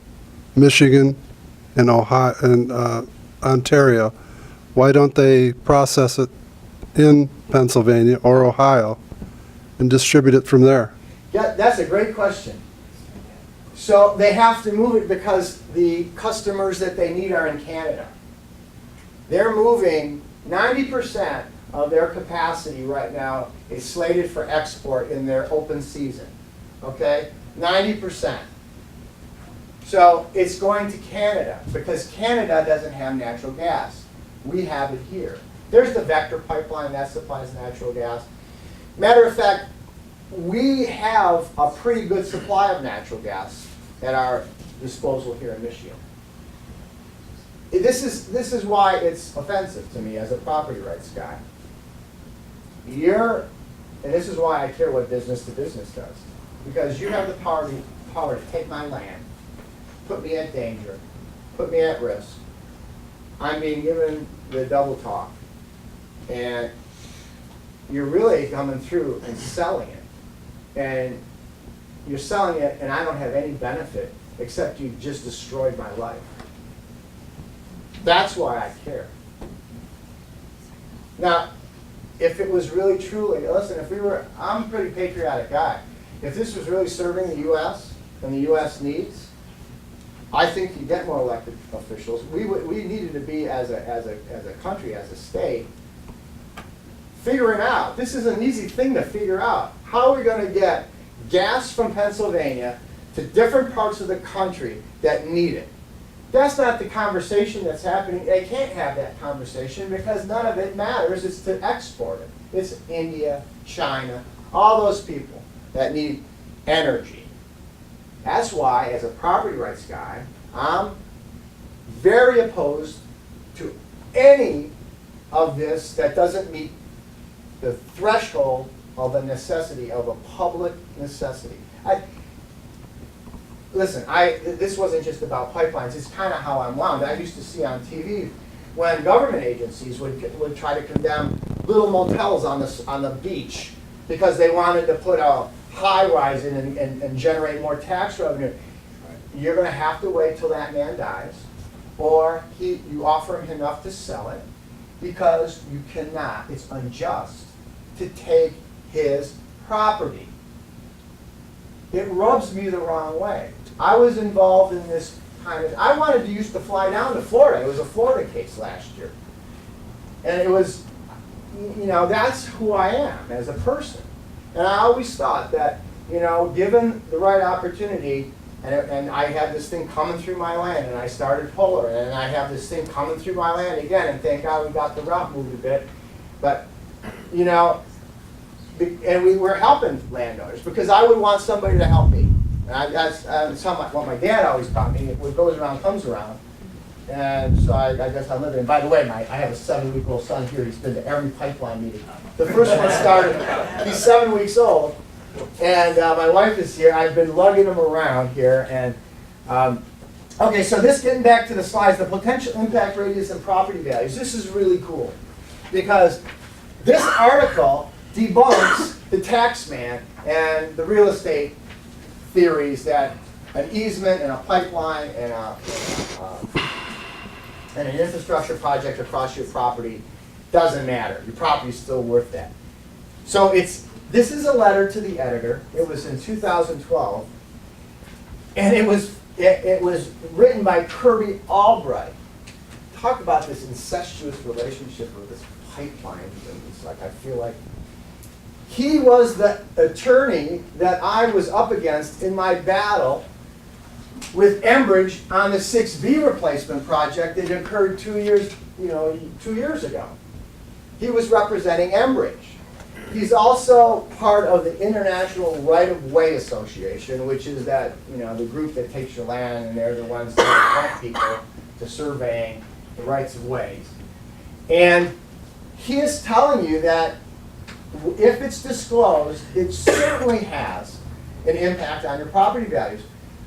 Michigan, and Ontario? Why don't they process it in Pennsylvania or Ohio and distribute it from there? Yeah, that's a great question. So they have to move it because the customers that they need are in Canada. They're moving 90% of their capacity right now is slated for export in their open season. Okay? 90%. So it's going to Canada because Canada doesn't have natural gas. We have it here. There's the Vector pipeline that supplies natural gas. Matter of fact, we have a pretty good supply of natural gas at our disposal here in Michigan. This is why it's offensive to me as a property rights guy. And this is why I care what business to business does. because you have the power to take my land, put me at danger, put me at risk. I'm being given the double talk. And you're really coming through and selling it. And you're selling it and I don't have any benefit except you just destroyed my life. That's why I care. Now, if it was really truly, listen, I'm a pretty patriotic guy. If this was really serving the U.S. and the U.S. needs, I think you get more elected officials. We needed to be, as a country, as a state, figuring out, this is an easy thing to figure out. How are we going to get gas from Pennsylvania to different parts of the country that need it? That's not the conversation that's happening. They can't have that conversation because none of it matters. It's to export it. It's India, China, all those people that need energy. That's why, as a property rights guy, I'm very opposed to any of this that doesn't meet the threshold of a necessity, of a public necessity. Listen, this wasn't just about pipelines. It's kind of how I'm wound. I used to see on TV when government agencies would try to condemn little motels on the beach because they wanted to put a high-rise in and generate more tax revenue. You're going to have to wait till that man dies, or you offer him enough to sell it, because you cannot, it's unjust, to take his property. It rubs me the wrong way. I was involved in this kind of, I wanted to used to fly down to Florida. It was a Florida case last year. And it was, you know, that's who I am as a person. And I always thought that, you know, given the right opportunity, and I had this thing coming through my land, and I started Polar, and I have this thing coming through my land again, and thank God we got the route moved a bit. But, you know, and we were helping landowners, because I would want somebody to help me. And that's what my dad always taught me. What goes around comes around. And so I guess I'm living. And by the way, I have a 7-week-old son here. He's been to every pipeline meeting. The first one started, he's 7 weeks old. And my wife is here. I've been lugging him around here. And okay, so this, getting back to the slides, the potential impact radius and property values. This is really cool, because this article debunks the tax man and the real estate theories that an easement and a pipeline and an infrastructure project across your property doesn't matter. Your property's still worth that. So this is a letter to the editor. It was in 2012, and it was written by Kirby Albright. Talk about this incestuous relationship with this pipeline. It's like, I feel like he was the attorney that I was up against in my battle with Enbridge on the 6B replacement project that occurred 2 years ago. He was representing Enbridge. He's also part of the International Right-of-Way Association, which is that, the group that takes your land, and they're the ones that help people to surveying the rights of ways. And he is telling you that if it's disclosed, it certainly has an impact on your property values.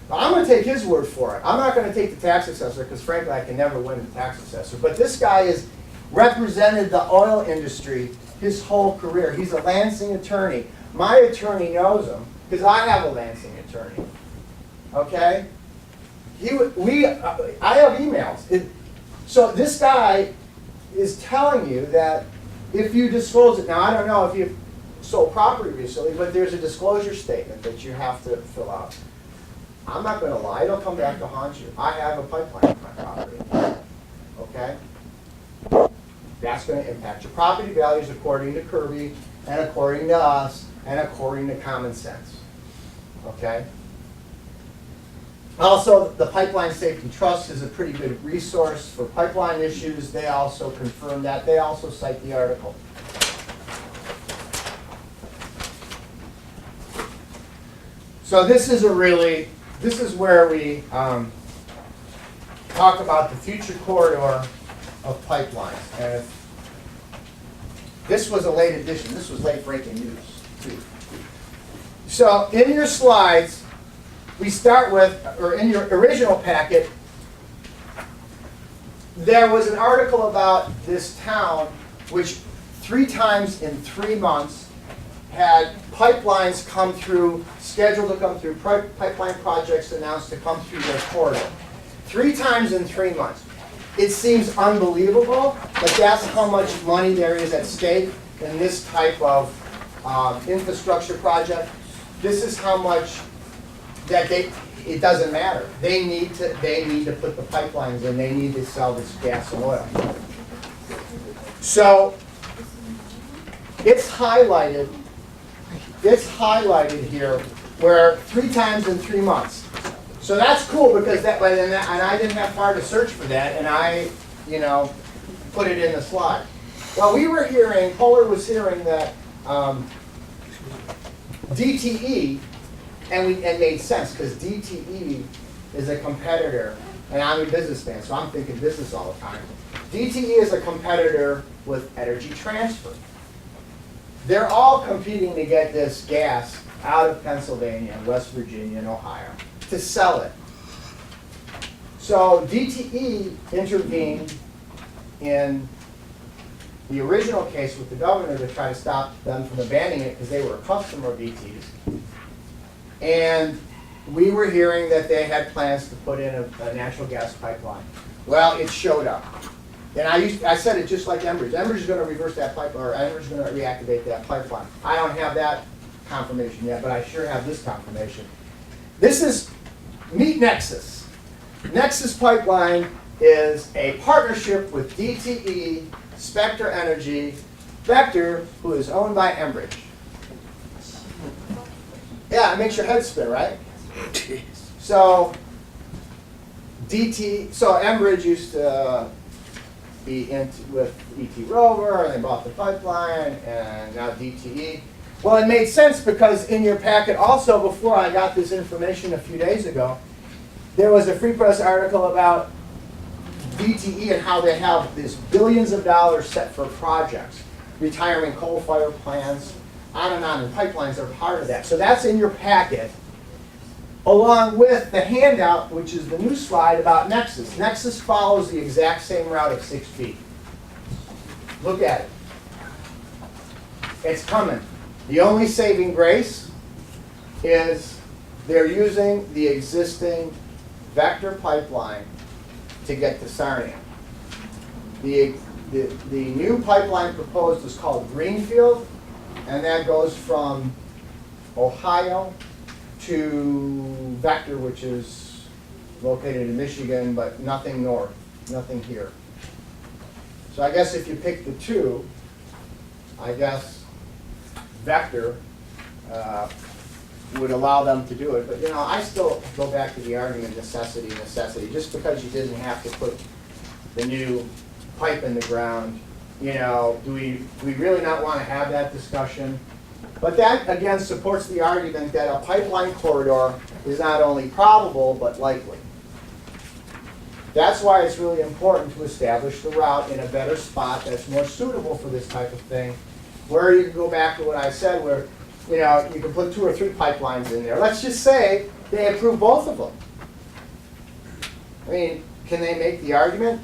Now, I'm going to take his word for it. I'm not going to take the tax assessor, because frankly I can never win the tax assessor. But this guy has represented the oil industry his whole career. He's a Lansing attorney. My attorney knows him, because I have a Lansing attorney. Okay? I have emails. So this guy is telling you that if you disclose it, now I don't know if you've sold property recently, but there's a disclosure statement that you have to fill out. I'm not going to lie, it'll come back to haunt you. I have a pipeline on my property. Okay? That's going to impact your property values according to Kirby, and according to us, and according to common sense. Okay? Also, the Pipeline Safety Trust is a pretty good resource for pipeline issues. They also confirm that. They also cite the article. So this is where we talk about the future corridor of pipelines. And this was a late edition. This was late breaking news, too. So in your slides, we start with, or in your original packet, there was an article about this town which 3 times in 3 months had pipelines come through, scheduled to come through, pipeline projects announced to come through their corridor. 3 times in 3 months. It seems unbelievable, but that's how much money there is at stake in this type of infrastructure project. This is how much that it doesn't matter. They need to put the pipelines in, they need to sell this gas and oil. So it's highlighted here where 3 times in 3 months. So that's cool because and I didn't have far to search for that, and I, put it in the slide. Well, Polar was hearing that DTE, and it made sense because DTE is a competitor, and I'm a businessman, so I'm thinking business all the time. DTE is a competitor with Energy Transfer. They're all competing to get this gas out of Pennsylvania, West Virginia, and Ohio to sell it. So DTE intervened in the original case with the governor to try to stop them from abandoning it because they were a customer of DTE's. And we were hearing that they had plans to put in a natural gas pipeline. Well, it showed up. And I said it just like Enbridge. Enbridge is going to reverse that pipeline, or Enbridge is going to reactivate that pipeline. I don't have that confirmation yet, but I sure have this confirmation. This is, meet Nexus. Nexus Pipeline is a partnership with DTE, Spectre Energy, Vector, who is owned by Enbridge. Yeah, it makes your head spin, right? So Enbridge used to be with ET Rover, and they bought the pipeline, and now DTE. Well, it made sense because in your packet also, before I got this information a few days ago, there was a Free Press article about DTE and how they have this billions of dollars set for projects, retiring coal-fired plants, on, and pipelines are part of that. So that's in your packet, along with the handout, which is the new slide about Nexus. Nexus follows the exact same route of 6 feet. Look at it. It's coming. The only saving grace is they're using the existing Vector pipeline to get to Sarnia. The new pipeline proposed is called Greenfield, and that goes from Ohio to Vector, which is located in Michigan, but nothing north, nothing here. So I guess if you pick the two, I guess Vector would allow them to do it. But I still go back to the argument necessity. Just because you didn't have to put the new pipe in the ground, do we really not want to have that discussion? But that, again, supports the argument that a pipeline corridor is not only probable, but likely. That's why it's really important to establish the route in a better spot that's more suitable for this type of thing, where you can go back to what I said, where you can put 2 or 3 pipelines in there. Let's just say they approve both of them. I mean, can they make the argument?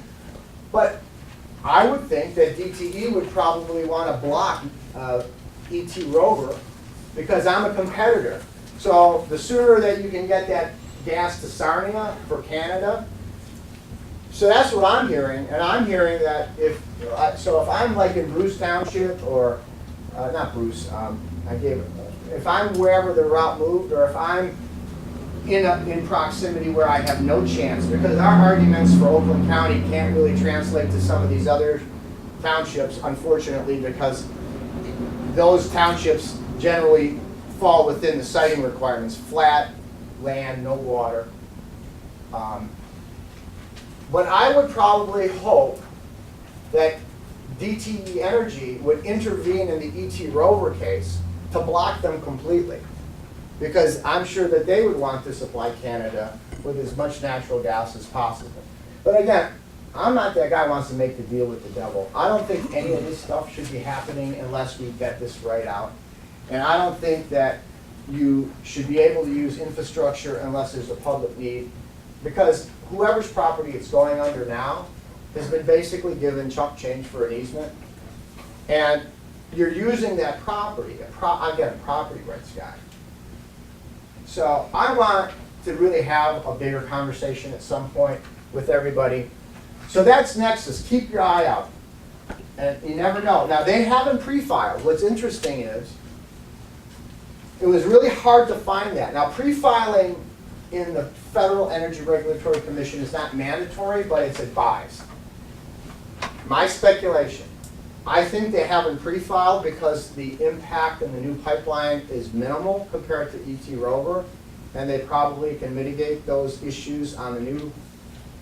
But I would think that DTE would probably want to block ET Rover because I'm a competitor. So the sooner that you can get that gas to Sarnia for Canada, so that's what I'm hearing. And I'm hearing that if I'm like in Bruce Township, or not Bruce, if I'm wherever the route moved, or if I'm in proximity where I have no chance, because our arguments for Oakland County can't really translate to some of these other townships, unfortunately, because those townships generally fall within the siting requirements: flat land, no water. But I would probably hope that DTE Energy would intervene in the ET Rover case to block them completely, because I'm sure that they would want to supply Canada with as much natural gas as possible. But again, I'm not that guy who wants to make the deal with the devil. I don't think any of this stuff should be happening unless we get this right out. And I don't think that you should be able to use infrastructure unless there's a public need, because whoever's property it's going under now has been basically given chump change for an easement. And you're using that property, again, property rights guy. So I want to really have a bigger conversation at some point with everybody. So that's Nexus. Keep your eye out. And you never know. Now, they haven't pre-filed. What's interesting is, it was really hard to find that. Now, pre-filing in the Federal Energy Regulatory Commission is not mandatory, but it's advised. My speculation, I think they haven't pre-filed because the impact in the new pipeline is minimal compared to ET Rover, and they probably can mitigate those issues on the new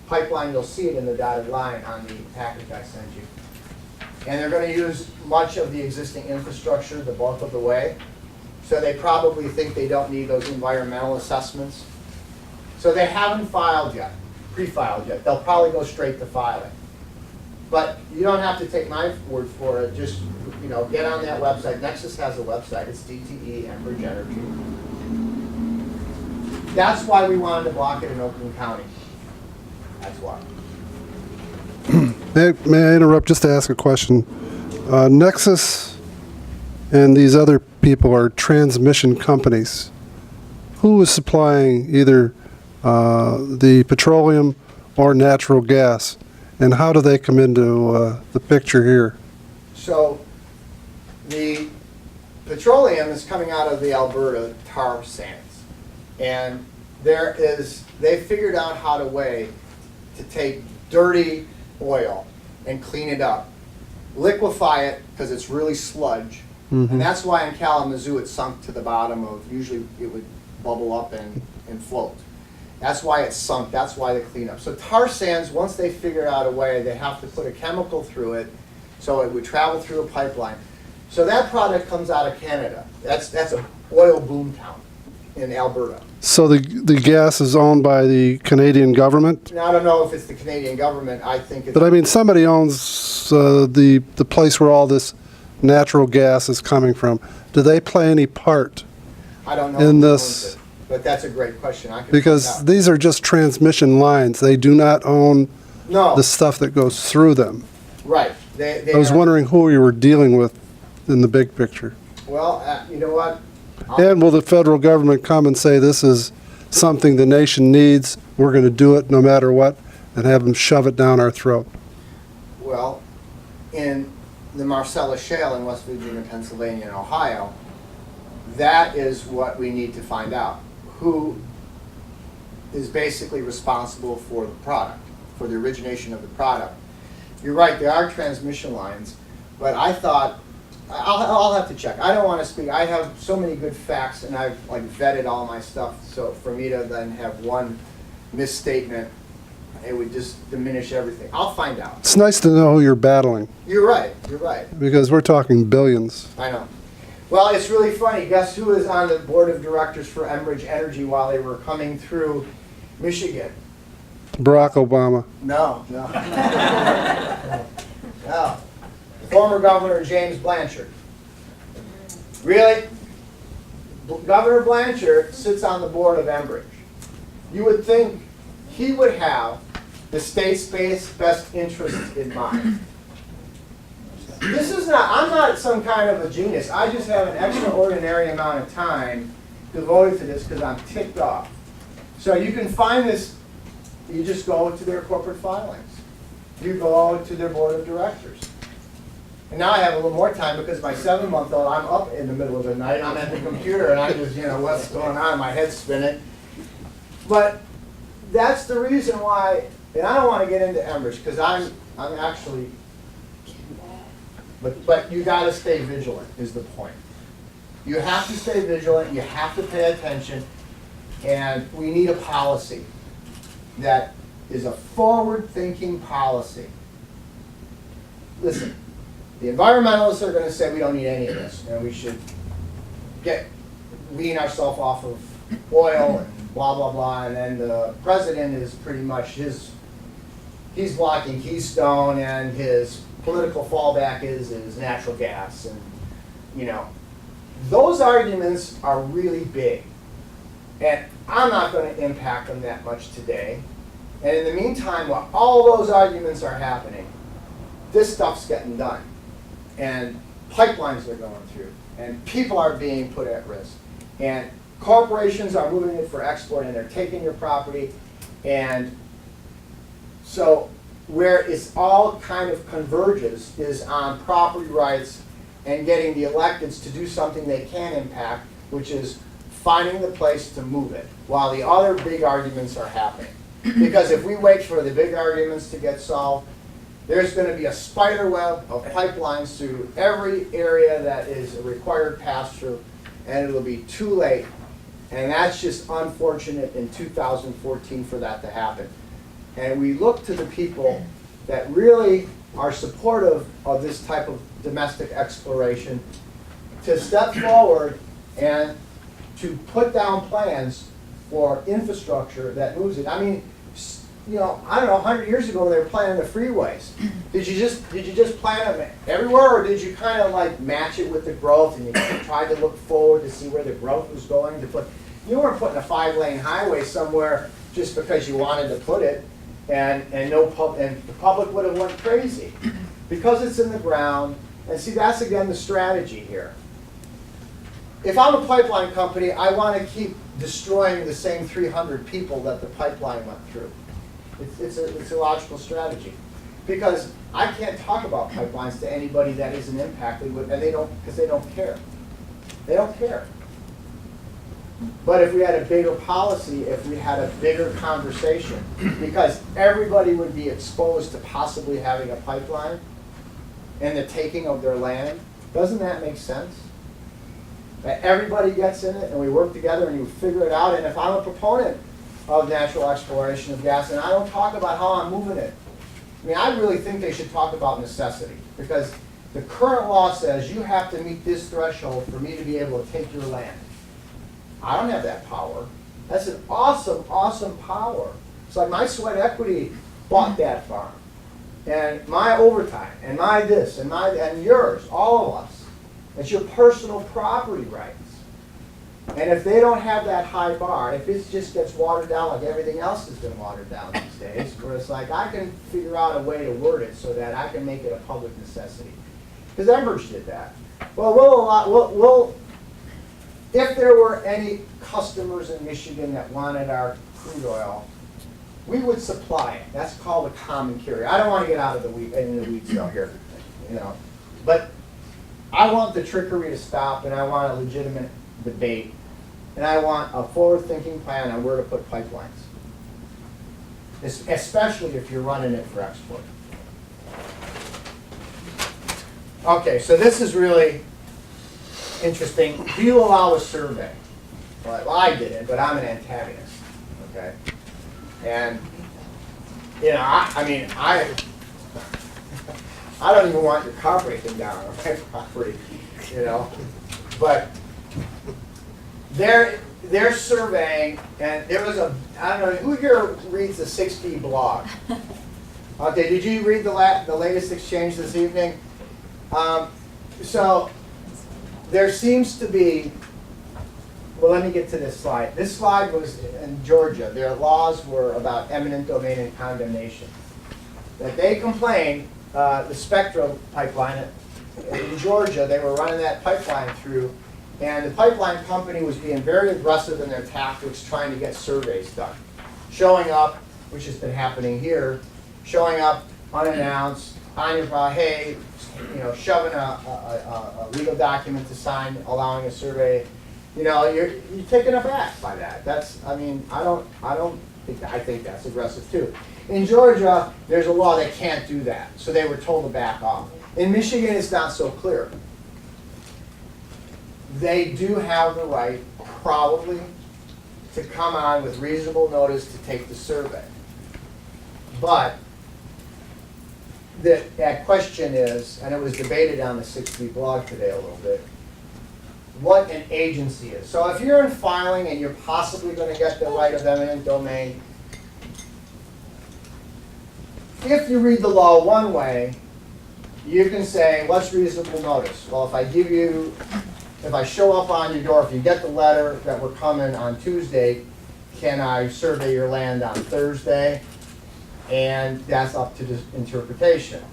pipeline. You'll see it in the dotted line on the package I sent you. And they're going to use much of the existing infrastructure the bulk of the way. So they probably think they don't need those environmental assessments. So they haven't filed yet, pre-filed yet. They'll probably go straight to filing. But you don't have to take my word for it. Just, you know, get on that website. Nexus has a website. It's DTE Enbridge Energy. That's why we wanted to block it in Oakland County. That's why. May I interrupt just to ask a question? Nexus and these other people are transmission companies. Who is supplying either the petroleum or natural gas? And how do they come into the picture here? So the petroleum is coming out of the Alberta tar sands. And they figured out how to take dirty oil and clean it up, liquefy it because it's really sludge. And that's why in Kalamazoo it sunk to the bottom of, usually it would bubble up and float. That's why it's sunk, that's why they clean up. So tar sands, once they figure out a way, they have to put a chemical through it so it would travel through a pipeline. So that product comes out of Canada. That's a oil boom town in Alberta. So the gas is owned by the Canadian government? Now, I don't know if it's the Canadian government, I think it's... But I mean, somebody owns the place where all this natural gas is coming from. Do they play any part? I don't know in who this- owns it, but that's a great question. I can Because find out. these are just transmission lines. They do not own No, the stuff that goes through them. right. They I was are- wondering who you were dealing with in the big picture. Well, you know what? And will the federal government come and say, this is something the nation needs, we're going to do it no matter what, and have them shove it down our throat? Well, in the Marcellus Shale in West Virginia, Pennsylvania, and Ohio, that is what we need to find out. Who is basically responsible for the product, for the origination of the product. You're right, there are transmission lines, but I thought, I'll have to check. I don't want to speak. I have so many good facts, and I've like vetted all my stuff, so for me to then have one misstatement, it would just diminish everything. I'll find out. It's nice to know who you're battling, You're right, you're right. because we're talking billions. I know. Well, it's really funny. Guess who was on the board of directors for Enbridge Energy while they were coming through Michigan? Barack Obama. No, no. No. Former Governor James Blanchard. Really? Governor Blanchard sits on the board of Enbridge. You would think he would have the state's best interests in mind. This is not, I'm not some kind of a genius. I just have an extraordinary amount of time devoted to this because I'm ticked off. So you can find this, you just go to their corporate filings. You go to their board of directors. And now I have a little more time because my 7-month-old, I'm up in the middle of the night, I'm at the computer and I just, what's going on, my head's spinning. But that's the reason why, and I don't want to get into Enbridge because I'm actually, but you got to stay vigilant is the point. You have to stay vigilant, you have to pay attention, and we need a policy that is a forward-thinking policy. Listen, the environmentalists are going to say we don't need any of this, and we should wean ourselves off of oil and blah, blah, blah, and then the president is pretty much he's blocking Keystone, and his political fallback is natural gas, and, those arguments are really big. And I'm not going to impact them that much today. And in the meantime, while all those arguments are happening, this stuff's getting done. And pipelines are going through. And people are being put at risk. And corporations are moving it for export, and they're taking your property. And so where it's all kind of converges is on property rights and getting the electeds to do something they can impact, which is finding the place to move it, while the other big arguments are happening. Because if we wait for the big arguments to get solved, there's going to be a spider web of pipelines through every area that is a required pass-through, and it'll be too late. And that's just unfortunate in 2014 for that to happen. And we look to the people that really are supportive of this type of domestic exploration to step forward and to put down plans for infrastructure that moves it. I mean, you know, I don't know, 100 years ago they were planning the freeways. Did you just plan them everywhere, or did you kind of like match it with the growth and you tried to look forward to see where the growth was going to put? You weren't putting a 5-lane highway somewhere just because you wanted to put it, and the public would have went crazy because it's in the ground. And see, that's again the strategy here. If I'm a pipeline company, I want to keep destroying the same 300 people that the pipeline went through. It's a logical strategy, because I can't talk about pipelines to anybody that isn't impacted, and they don't, because they don't care. They don't care. But if we had a bigger policy, if we had a bigger conversation, because everybody would be exposed to possibly having a pipeline and the taking of their land, doesn't that make sense? That everybody gets in it and we work together and you figure it out. And if I'm a proponent of natural exploration of gas, and I don't talk about how I'm moving it, I mean, I really think they should talk about necessity, because the current law says you have to meet this threshold for me to be able to take your land. I don't have that power. That's an awesome, awesome power. It's like my sweat equity bought that farm, and my overtime, and my this, and yours, all of us. It's your personal property rights. And if they don't have that high bar, if it just gets watered down like everything else has been watered down these days, where it's like I can figure out a way to word it so that I can make it a public necessity. Because Enbridge did that. Well, if there were any customers in Michigan that wanted our crude oil, we would supply it. That's called a common carrier. I don't want to get out of the weeds out here, you know. But I want the trickery to stop, and I want a legitimate debate, and I want a forward-thinking plan on where to put pipelines, especially if you're running it for export. Okay, so this is really interesting. Do you allow a survey? Well, I didn't, but I'm an antagonist, okay? And, you know, I don't even want your car breaking down on my property, you know? But they're surveying, and there was I don't know, who here reads the 6B blog? Okay, did you read the latest exchange this evening? So there seems to be, well, let me get to this slide. This slide was in Georgia. Their laws were about eminent domain and condemnation. That they complained, the Spectra pipeline in Georgia, they were running that pipeline through, and the pipeline company was being very aggressive in their tactics trying to get surveys done. Showing up, which has been happening here, showing up unannounced, on your hey, you know, shoving a legal document to sign, allowing a survey. You know, you're taken aback by that. That's, I mean, I think that's aggressive too. In Georgia, there's a law that can't do that, so they were told to back off. In Michigan, it's not so clear. They do have the right, probably, to come on with reasonable notice to take the survey. But that question is, and it was debated on the 6B blog today a little bit, what an agency is. So if you're in filing and you're possibly going to get the right of eminent domain, if you read the law one way, you can say, what's reasonable notice? Well, if I give you if I show up on your door, if you get the letter that we're coming on Tuesday, can I survey your land on Thursday? And that's up to interpretation.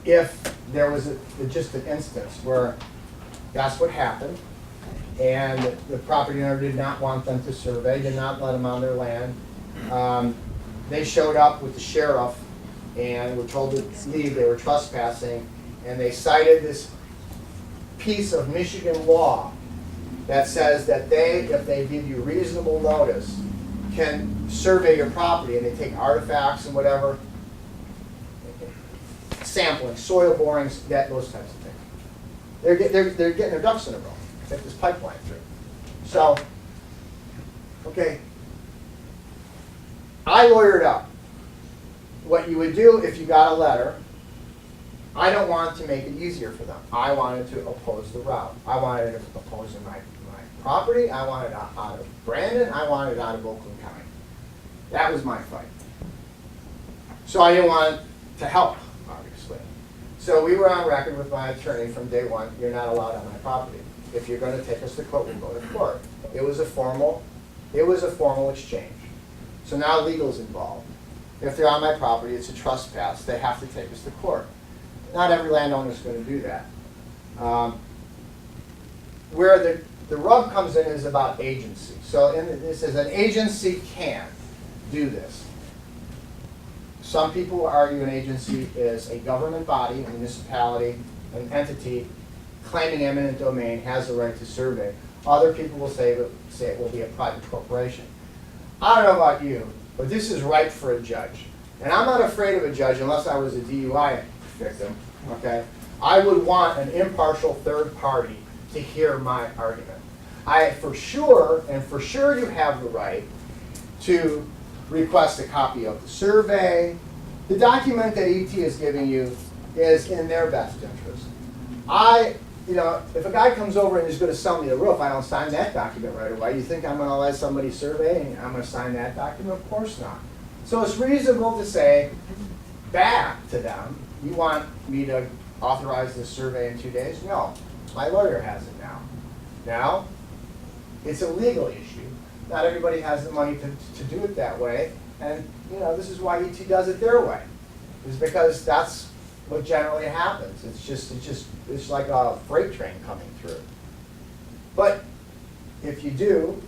If there was just an instance where that's what happened, and the property owner did not want them to survey, did not let them on their land, they showed up with the sheriff and were told to leave, they were trespassing, and they cited this piece of Michigan law that says that they, if they give you reasonable notice, can survey your property, and they take artifacts and whatever, sampling, soil borings, those types of things. They're getting their ducks in a row, get this pipeline through. So, okay, I lawyered up. What you would do if you got a letter, I don't want to make it easier for them. I wanted to oppose the route. I wanted to oppose my property. I wanted out of Brandon. I wanted out of Oakland County. That was my fight. So I didn't want to help, obviously. So we were on record with my attorney from day one, you're not allowed on my property. If you're going to take us to court, we'll go to court. It was a formal exchange. So now legal's involved. If they're on my property, it's a trespass. They have to take us to court. Not every landowner is going to do that. Where the rub comes in is about agency. So it says an agency can do this. Some people argue an agency is a government body, a municipality, an entity claiming eminent domain has the right to survey. Other people will say it will be a private corporation. I don't know about you, but this is ripe for a judge. And I'm not afraid of a judge unless I was a DUI victim, okay? I would want an impartial third party to hear my argument. For sure you have the right to request a copy of the survey. The document that ET is giving you is in their best interest. If a guy comes over and is going to sell me a roof, I don't sign that document right away. You think I'm going to let somebody survey and I'm going to sign that document? Of course not. So it's reasonable to say back to them, you want me to authorize this survey in 2 days? No, my lawyer has it now. Now, it's a legal issue. Not everybody has the money to do it that way, and this is why ET does it their way. It's because that's what generally happens. It's like a freight train coming through. But if you do,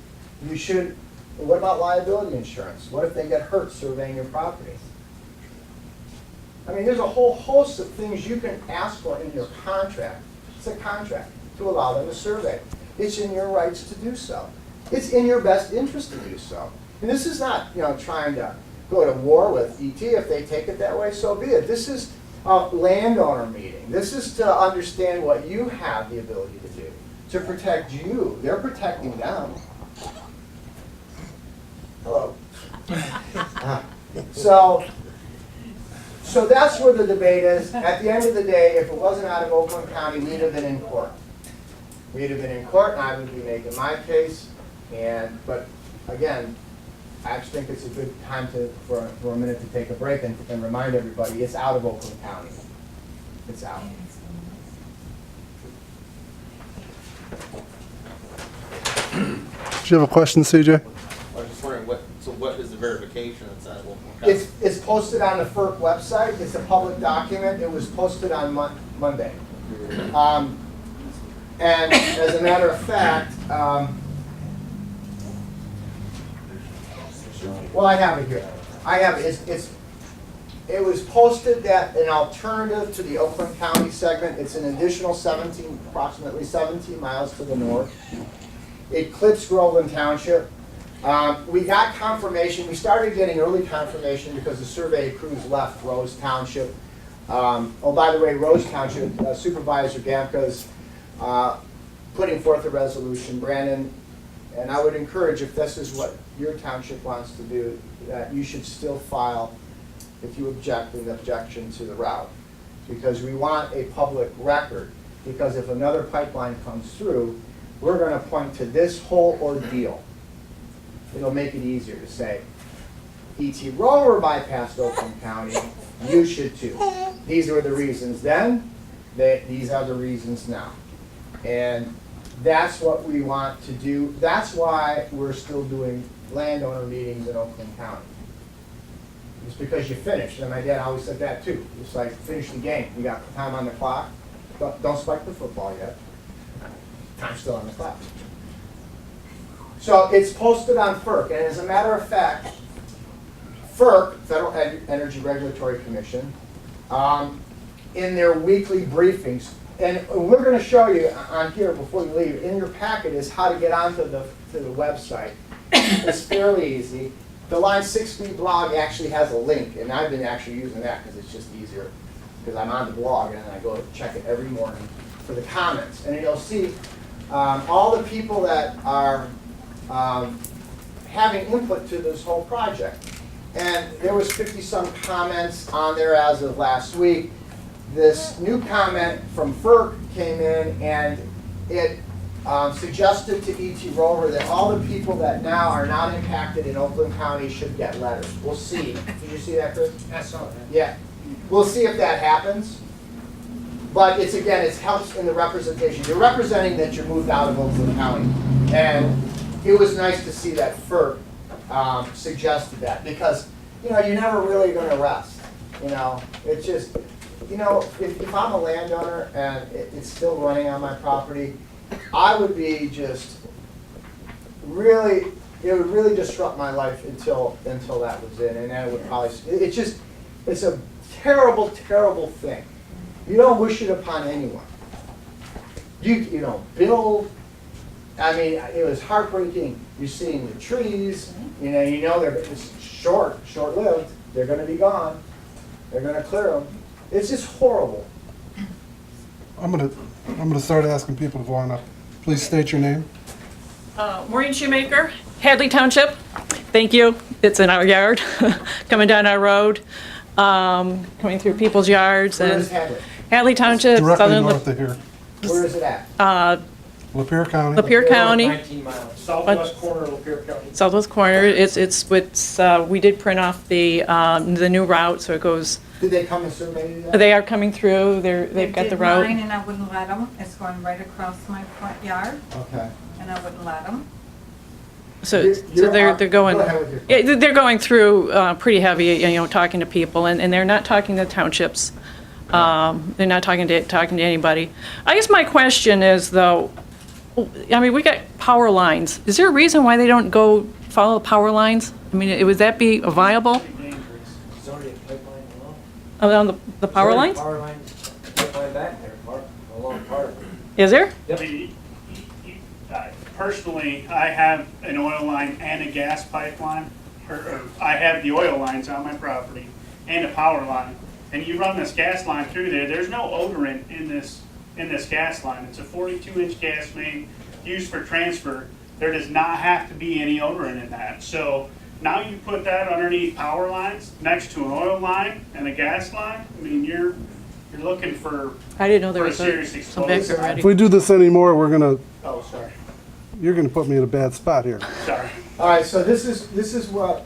you should. What about liability insurance? What if they get hurt surveying your property? I mean, there's a whole host of things you can ask for in your contract. It's a contract to allow them to survey. It's in your rights to do so. It's in your best interest to do so. And this is not, trying to go to war with ET. If they take it that way, so be it. This is a landowner meeting. This is to understand what you have the ability to do, to protect you. They're protecting them. Hello. So that's where the debate is. At the end of the day, if it wasn't out of Oakland County, we'd have been in court. We'd have been in court, and I would be making my case. But again, I just think it's a good time for a minute to take a break and remind everybody it's out of Oakland County. It's out. Do you have a question, CJ? I was just wondering, what is the verification that's at Oakland County? It's posted on the FERC website. It's a public document. It was posted on Monday. And as a matter of fact, well, I have it here. I have it. It was posted that an alternative to the Oakland County segment, it's an additional approximately 17 miles to the north. It clips Groveland Township. We got confirmation. We started getting early confirmation because the survey crews left Rose Township. Oh, by the way, Rose Township Supervisor Gamka's putting forth a resolution. Brandon, and I would encourage, if this is what your township wants to do, that you should still file, if you object, an objection to the route. Because we want a public record. Because if another pipeline comes through, we're going to point to this whole ordeal. It'll make it easier to say, E.T. Rower bypassed Oakland County, you should too. These were the reasons then, these are the reasons now. And that's what we want to do. That's why we're still doing landowner meetings in Oakland County. It's because you finish, and my dad always said that too. It's like, finish the game. You got time on the clock. Don't spike the football yet. Time's still on the clock. So it's posted on FERC, and as a matter of fact, FERC, Federal Energy Regulatory Commission, in their weekly briefings, and we're going to show you on here before you leave, in your packet is how to get onto the website. It's fairly easy. The Line 6B blog actually has a link, and I've been actually using that because it's just easier, because I'm on the blog and I go check it every morning for the comments. And you'll see all the people that are having input to this whole project. And there was 50-some comments on there as of last week. This new comment from FERC came in, and it suggested to E.T. Rover that all the people that now are not impacted in Oakland County should get letters. We'll see. Did you see that, Chris? I saw that. Yeah. We'll see if that happens. But it's, again, it helps in the representation. You're representing that you're moved out of Oakland County. And it was nice to see that FERC suggested that, because, you know, you're never really going to rest. You know, it's just, you know, if I'm a landowner and it's still running on my property, I would be just really, it would really disrupt my life until that was in, and then it would probably, it's a terrible, terrible thing. You don't wish it upon anyone. You don't build. I mean, it was heartbreaking. You're seeing the trees, you know they're it's short-lived. They're going to be gone. They're going to clear them. It's just horrible. I'm gonna start asking people to line up. Please state your name. Maureen Shoemaker, Hadley Township. Thank you. It's in our yard, coming down our road, coming through people's yards. Where And is Hadley? Hadley Township, Directly southern north of here. Where is it at? Lapeer County. Lapeer County, 19 miles. Southwest corner of Lapeer County. southwest corner. We did print off the new route, so it goes. Did they come and survey that? They are coming through. They've got the They did mine, route. and I wouldn't let them. It's going right across my front yard, Okay. and I wouldn't let them. So they're going. Go ahead with your Yeah, they're going through pretty heavy, you know, talking to people, and they're not talking to townships. They're not talking to anybody. I guess my question is, though, I mean, we got power lines. Is there a reason why they don't go follow the power lines? I mean, would that be viable? It's already a pipeline along. Around the power lines? Power line, pipeline back there, along part of it. Is there? Personally, I have an oil line and a gas pipeline, or I have the oil lines on my property and a power line. And you run this gas line through there, there's no odorant in this gas line. It's a 42-inch gas main used for transfer. There does not have to be any odorant in that. So now you put that underneath power lines next to an oil line and a gas line. I mean, you're looking for I didn't know there For a was serious some back explosive. already. If we do this anymore, oh, sorry. you're gonna put me in a bad spot here. Sorry. All right, so this is what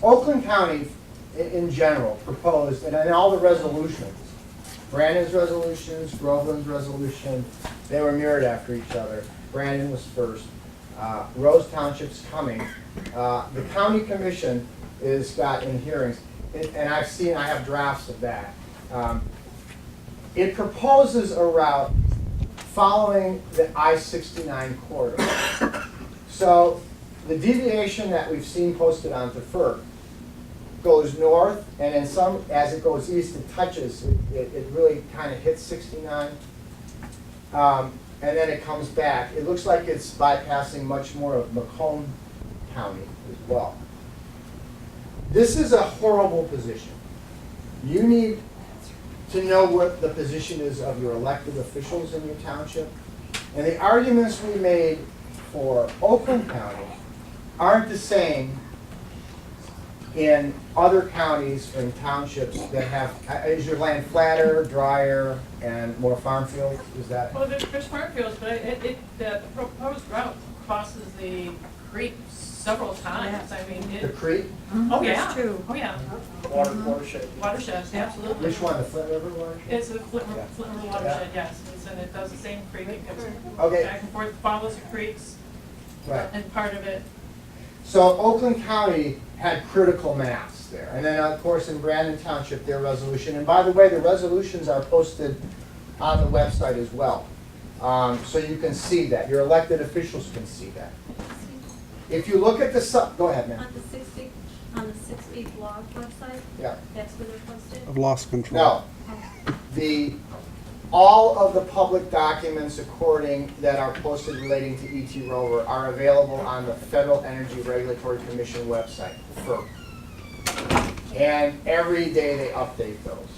Oakland County in general proposed, and in all the resolutions, Brandon's resolutions, Groveland's resolution, they were mirrored after each other. Brandon was first. Rose Township's coming. The county commission is got in hearings, and I have drafts of that. It proposes a route following the I-69 corridor. So the deviation that we've seen posted onto FERC goes north, and then some, as it goes east, it touches, it really kind of hits 69. And then it comes back. It looks like it's bypassing much more of Macomb County as well. This is a horrible position. You need to know what the position is of your elected officials in your township. And the arguments we made for Oakland County aren't the same in other counties and townships that have, is your land flatter, drier, and more farm fields? Is that? Well, there's farm fields, but the proposed route crosses the creek several times. I mean, The creek? oh, yeah. There's two. Oh, yeah. Watershed. Watersheds, absolutely. Which one, the Flint River watershed? It's a Flint Yeah. River watershed, yes. And it does the same creek. It goes Okay. back and forth, follows the creeks Right. and part of it. So Oakland County had critical mass there. And then, of course, in Brandon Township, their resolution. And by the way, the resolutions are posted on the website as well. So you can see that. Your elected officials can see that. If you look at the, go ahead, man. On the 60 blog website, Yeah. that's where they're posted? I've lost control. No. All of the public documents that are posted relating to ET Rover are available on the Federal Energy Regulatory Commission website, FERC. And every day they update those.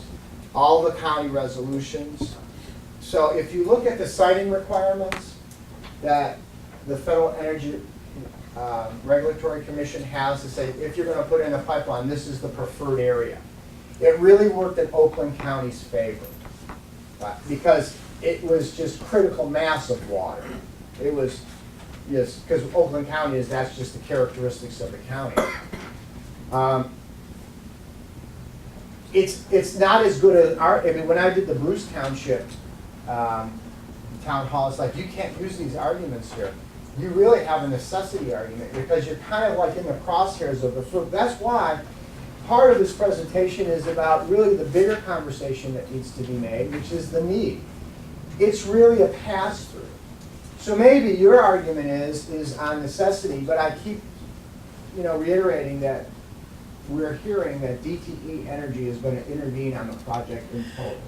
All the county resolutions. So if you look at the siting requirements that the Federal Energy Regulatory Commission has to say, if you're going to put in a pipeline, this is the preferred area. It really worked in Oakland County's favor because it was just critical mass of water. It was, yes, because Oakland County that's just the characteristics of the county. It's not as good as I mean, when I did the Bruce Township town hall, it's like, you can't use these arguments here. You really have a necessity argument because you're kind of like in the crosshairs of the fruit. That's why part of this presentation is about really the bigger conversation that needs to be made, which is the need. It's really a pass-through. So maybe your argument is on necessity, but I keep, reiterating that we're hearing that DTE Energy is going to intervene on the project in total.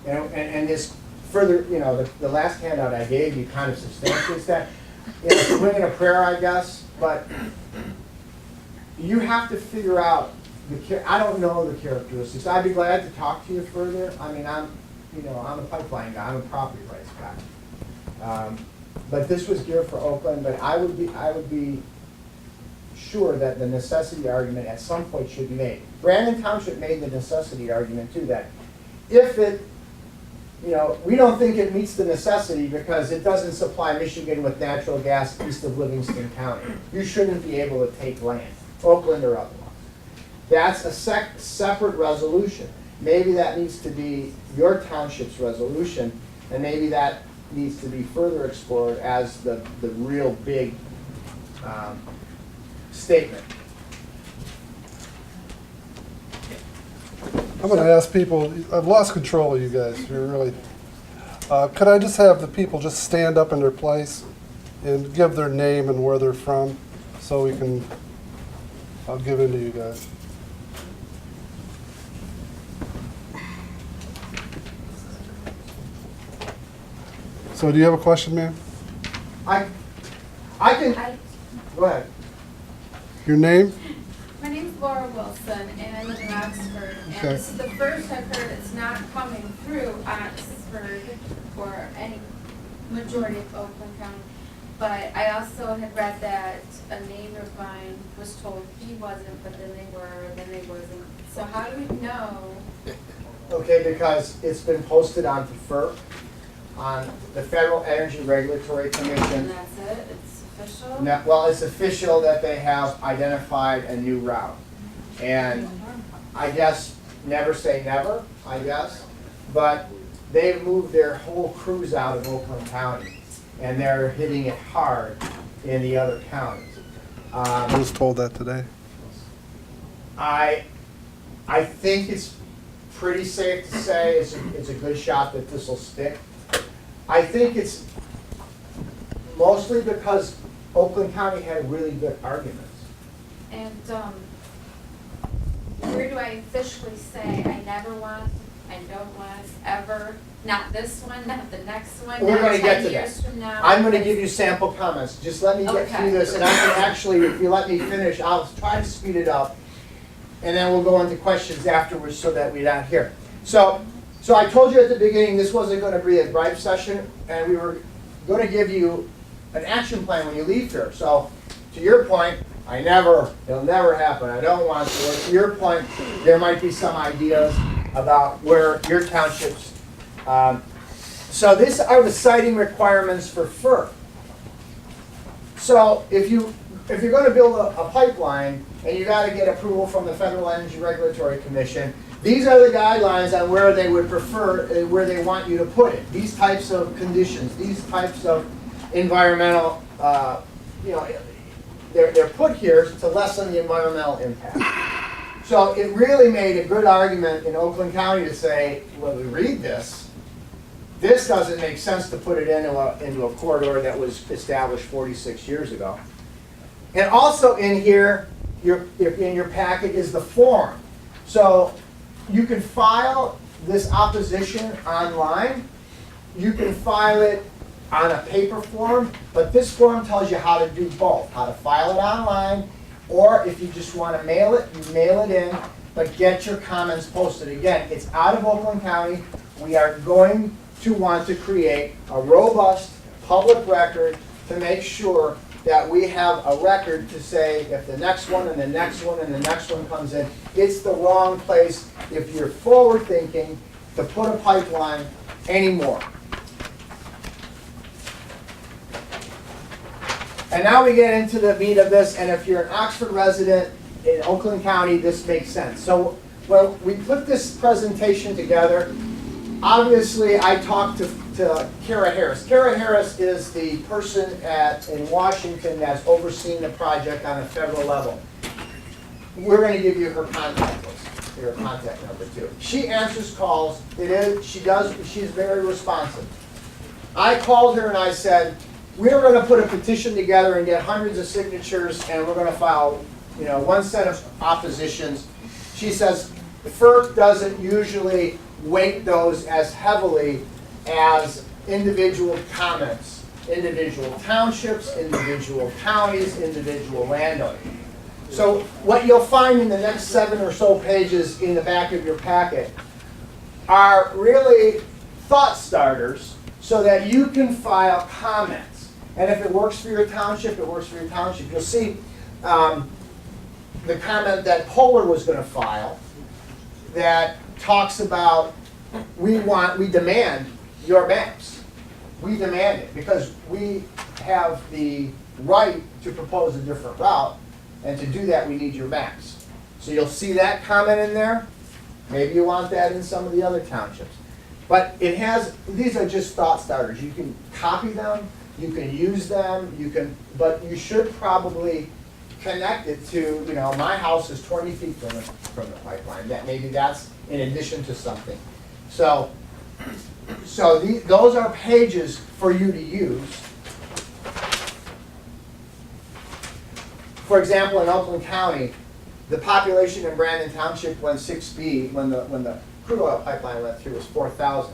And this further, the last handout I gave you kind of substantiates that. Swing in a prayer, I guess, but you have to figure out I don't know the characteristics. I'd be glad to talk to you further. I mean, I'm a pipeline guy. I'm a property rights guy. But this was geared for Oakland. But I would be sure that the necessity argument at some point should be made. Brandon Township made the necessity argument too, that if it, we don't think it meets the necessity because it doesn't supply Michigan with natural gas east of Livingston County. You shouldn't be able to take land, Oakland or otherwise. That's a separate resolution. Maybe that needs to be your township's resolution, and maybe that needs to be further explored as the real big statement. I'm going to ask people, I've lost control of you guys. You're really, could I just have the people just stand up in their place and give their name and where they're from so we can, I'll give in to you guys. So do you have a question, ma'am? I can, go ahead. Your name? My name's Laura Wilson, and I live in Oxford. Okay. And this is the first I've heard it's not coming through Oxford or any majority of Oakland County. But I also had read that a neighbor of mine was told he wasn't, but then they were, then they wasn't. So how do we know? Okay, because it's been posted on FERC, on the Federal Energy Regulatory Commission. And that's it? It's official? No, well, it's official that they have identified a new route. And I guess, never say never, I guess, but they've moved their whole crews out of Oakland County, and they're hitting it hard in the other counties. I was told that today. I think it's pretty safe to say it's a good shot that this will stick. I think it's mostly because Oakland County had really good arguments. And where do I officially say I never want, I don't want, ever, not this one, not the next one, We're not going to get 10 to years that. from now? I'm going to give you sample comments. Just let me get Okay. through this, and I can actually, if you let me finish, I'll try to speed it up, and then we'll go into questions afterwards so that we're not here. So I told you at the beginning this wasn't going to be a gripe session, and we were going to give you an action plan when you leave here. So to your point, It'll never happen. I don't want to. To your point, there might be some ideas about where your townships. So these are the siting requirements for FERC. So if you're going to build a pipeline and you got to get approval from the Federal Energy Regulatory Commission, these are the guidelines on where they would prefer, where they want you to put it. These types of conditions, these types of environmental, they're put here to lessen the environmental impact. So it really made a good argument in Oakland County to say, when we read this doesn't make sense to put it into a corridor that was established 46 years ago. And also in here, in your packet is the form. So you can file this opposition online. You can file it on a paper form, but this form tells you how to do both, how to file it online, or if you just want to mail it, you mail it in, but get your comments posted. Again, it's out of Oakland County. We are going to want to create a robust public record to make sure that we have a record to say if the next one and the next one and the next one comes in, it's the wrong place if you're forward thinking to put a pipeline anymore. And now we get into the meat of this, and if you're an Oxford resident in Oakland County, this makes sense. So when we put this presentation together, obviously I talked to Kara Harris. Kara Harris is the person in Washington that's overseeing the project on a federal level. We're going to give you her contact list, her contact number too. She answers calls. She's very responsive. I called her and I said, we're going to put a petition together and get hundreds of signatures, and we're going to file, one set of oppositions. She says, FERC doesn't usually weight those as heavily as individual comments, individual townships, individual counties, individual landowners. So what you'll find in the next 7 or so pages in the back of your packet are really thought starters so that you can file comments. And if it works for your township, it works for your township. You'll see the comment that Polar was going to file that talks about we demand your maps. We demand it because we have the right to propose a different route, and to do that we need your maps. So you'll see that comment in there. Maybe you want that in some of the other townships. But these are just thought starters. You can copy them, you can use them, but you should probably connect it to, my house is 20 feet from the pipeline. Maybe that's in addition to something. So those are pages for you to use. For example, in Oakland County, the population in Brandon Township when 6B, when the crude oil pipeline went through, was 4,000.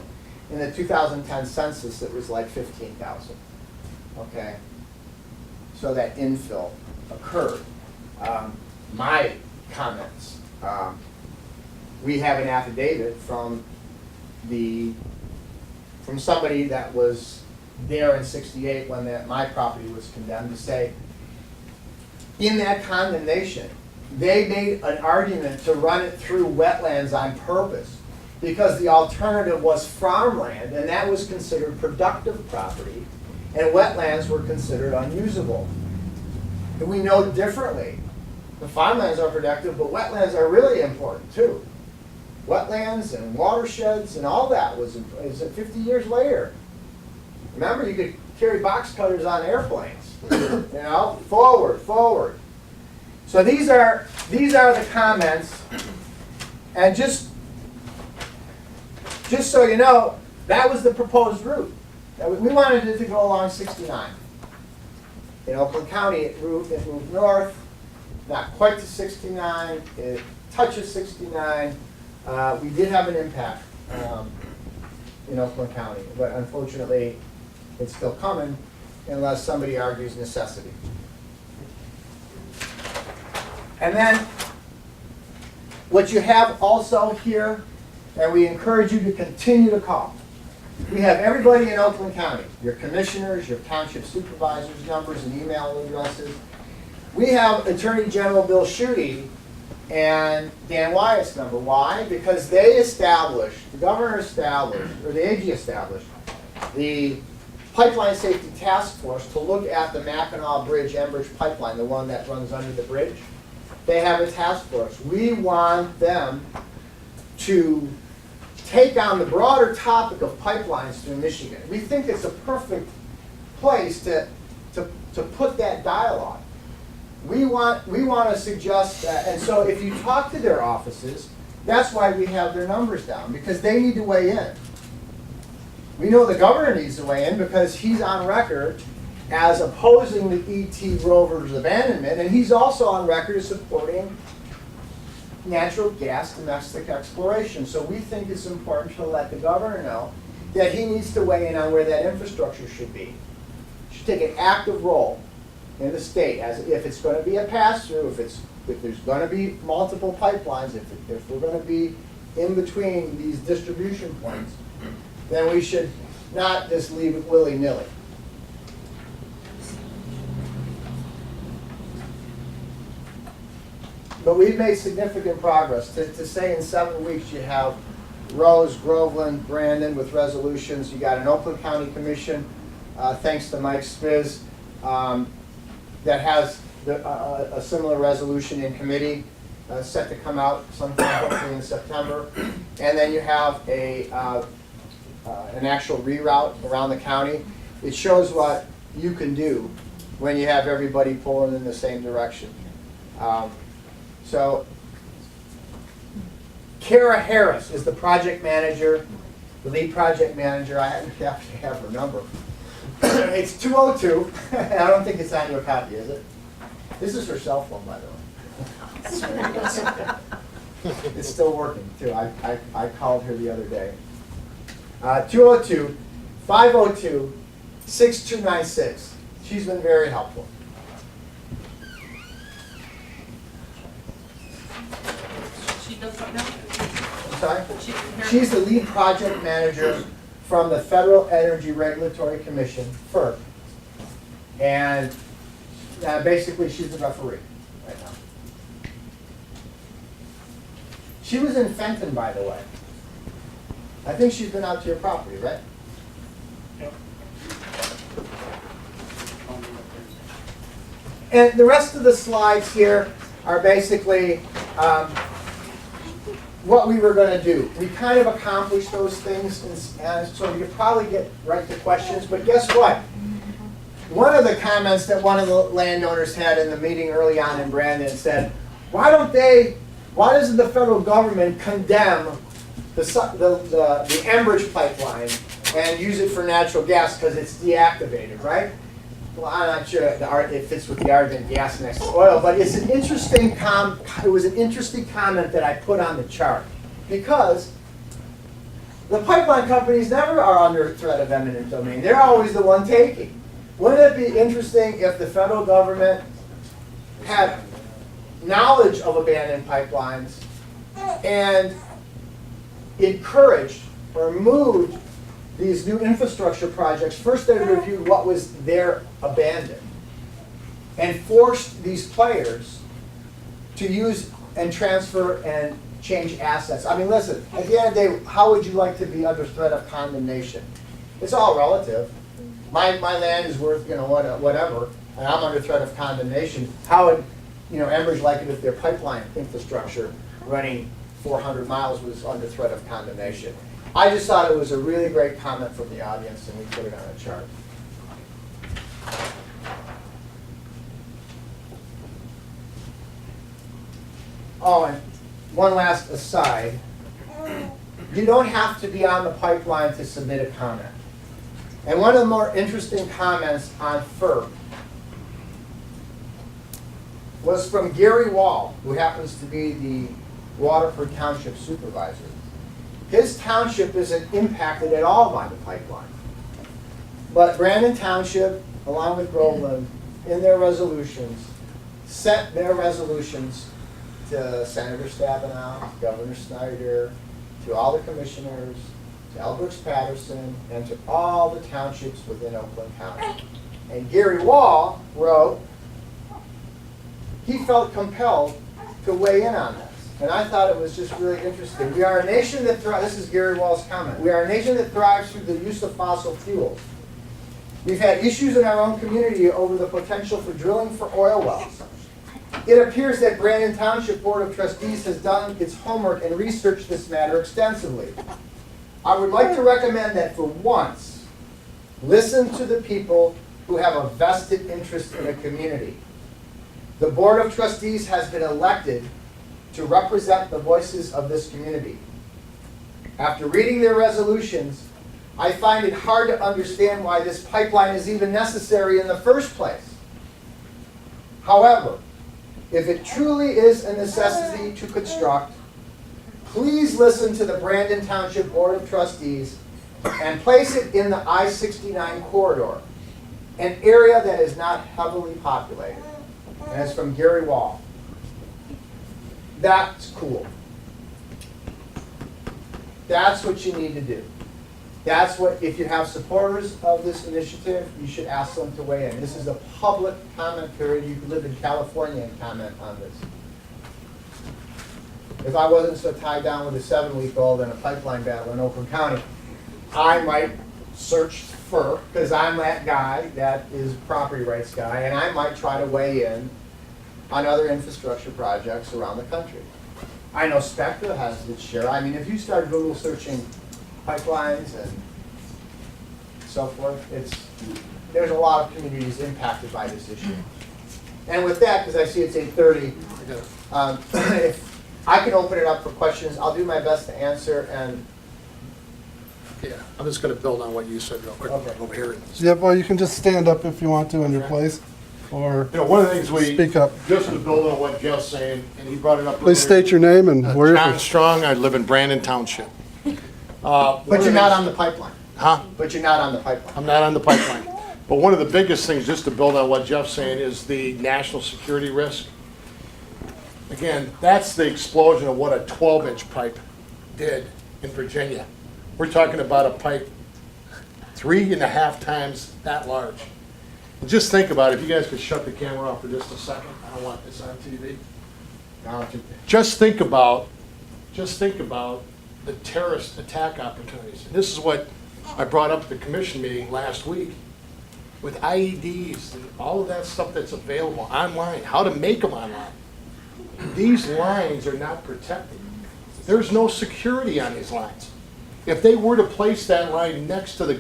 In the 2010 census, it was like 15,000. Okay, so that infill occurred. My comments. We have an affidavit from somebody that was there in '68 when my property was condemned to say, in that condemnation, they made an argument to run it through wetlands on purpose because the alternative was farmland, and that was considered productive property, and wetlands were considered unusable. And we know differently. The farmlands are productive, but wetlands are really important too. Wetlands and watersheds and all that was 50 years later. Remember, you could carry box cutters on airplanes. Forward. So these are the comments, and just so you know, that was the proposed route. We wanted it to go along 69. In Oakland County, it moved north, not quite to 69. It touches 69. We did have an impact in Oakland County, but unfortunately, it's still coming unless somebody argues necessity. And then, what you have also here, and we encourage you to continue to call. We have everybody in Oakland County, your commissioners, your township supervisors' numbers and email addresses. we have Attorney General Bill Schuette and Dan Wyatt's number. Why? Because they established, the governor established, or the AG established, the Pipeline Safety Task Force to look at the Mackinac Bridge Enbridge pipeline, the one that runs under the bridge. They have a task force. We want them to take on the broader topic of pipelines through Michigan. We think it's a perfect place to put that dialogue. We want to suggest that, and so if you talk to their offices, that's why we have their numbers down, because they need to weigh in. We know the governor needs to weigh in because he's on record as opposing the E.T. Grover's abandonment, and he's also on record as supporting natural gas domestic exploration. So we think it's important to let the governor know that he needs to weigh in on where that infrastructure should be. He should take an active role in the state, as if it's going to be a pass-through, if there's going to be multiple pipelines, if we're going to be in between these distribution points, then we should not just leave it willy-nilly. But we've made significant progress. To say in 7 weeks you have Rose, Groveland, Brandon with resolutions. You got an Oakland County Commission, thanks to Mike Spiz, that has a similar resolution in committee set to come out sometime hopefully in September. And then you have an actual reroute around the county. It shows what you can do when you have everybody pulling in the same direction. So Kara Harris is the project manager, the lead project manager. I have to have her number. It's 202. I don't think it's on your copy, is it? This is her cell phone, by the way. It's still working, too. I called her the other day. 202-502-6296. She's been very helpful. She does what now? Sorry? She's the lead project manager from the Federal Energy Regulatory Commission, FERC. And basically she's the referee right now. She was in Fenton, by the way. I think she's been out to your property, right? Yep. And the rest of the slides here are basically what we were going to do. We kind of accomplished those things, and so you could probably get right to questions. But guess what? One of the comments that one of the landowners had in the meeting early on in Brandon said, why doesn't the federal government condemn the Enbridge pipeline and use it for natural gas because it's deactivated, right? Well, I'm not sure it fits with the argument gas next to oil, but it's an interesting it was an interesting comment that I put on the chart, because the pipeline companies never are under threat of eminent domain. They're always the one taking. Wouldn't it be interesting if the federal government had knowledge of abandoned pipelines and encouraged or moved these new infrastructure projects? First they reviewed what was there abandoned and forced these players to use and transfer and change assets. I mean, listen, at the end of the day, how would you like to be under threat of condemnation? It's all relative. My land is worth, whatever, and I'm under threat of condemnation. How would, Enbridge like it if their pipeline infrastructure running 400 miles was under threat of condemnation? I just thought it was a really great comment from the audience, and we put it on a chart. Oh, and one last aside. You don't have to be on the pipeline to submit a comment. And one of the more interesting comments on FERC was from Gary Wall, who happens to be the Waterford Township Supervisor. His township isn't impacted at all by the pipeline. But Brandon Township, along with Groveland, in their resolutions, sent their resolutions to Senator Stabenow, Governor Snyder, to all the commissioners, to Elbridge Patterson, and to all the townships within Oakland County. And Gary Wall wrote, he felt compelled to weigh in on this. And I thought it was just really interesting. We are a nation that thrives, this is Gary Wall's comment, we are a nation that thrives through the use of fossil fuels. We've had issues in our own community over the potential for drilling for oil wells. It appears that Brandon Township Board of Trustees has done its homework and researched this matter extensively. I would like to recommend that for once, listen to the people who have a vested interest in a community. The Board of Trustees has been elected to represent the voices of this community. After reading their resolutions, I find it hard to understand why this pipeline is even necessary in the first place. However, if it truly is a necessity to construct, please listen to the Brandon Township Board of Trustees and place it in the I-69 corridor, an area that is not heavily populated. And it's from Gary Wall. That's cool. That's what you need to do. That's what, if you have supporters of this initiative, you should ask them to weigh in. This is a public comment period. You could live in California and comment on this. If I wasn't so tied down with a 7-week-old and a pipeline battle in Oakland County, I might search for, because I'm that guy that is a property rights guy, and I might try to weigh in on other infrastructure projects around the country. I know Spectra has its share. I mean, if you start Google searching pipelines and so forth, there's a lot of communities impacted by this issue. And with that, because I see it's 8:30, if I can open it up for questions, I'll do my best to answer. And Yeah, I'm just gonna build on what you said real quick over here. Yeah, well, you can just stand up if you want to in your place, or You know, one of the things we, speak up. just to build on what Jeff's saying, and he brought it up. Please state your name and where you're John from. Strong, I live in Brandon Township. but you're not on the pipeline. Huh? But you're not on the pipeline. I'm not on the pipeline. But one of the biggest things, just to build on what Jeff's saying, is the national security risk. Again, that's the explosion of what a 12-inch pipe did in Virginia. We're talking about a pipe 3.5 times that large. And just think about it, if you guys could shut the camera off for just a second. I don't want this on TV. Just think about the terrorist attack opportunities. And this is what I brought up at the commission meeting last week with IEDs and all of that stuff that's available online, how to make them online. These lines are not protected. There's no security on these lines. If they were to place that line next to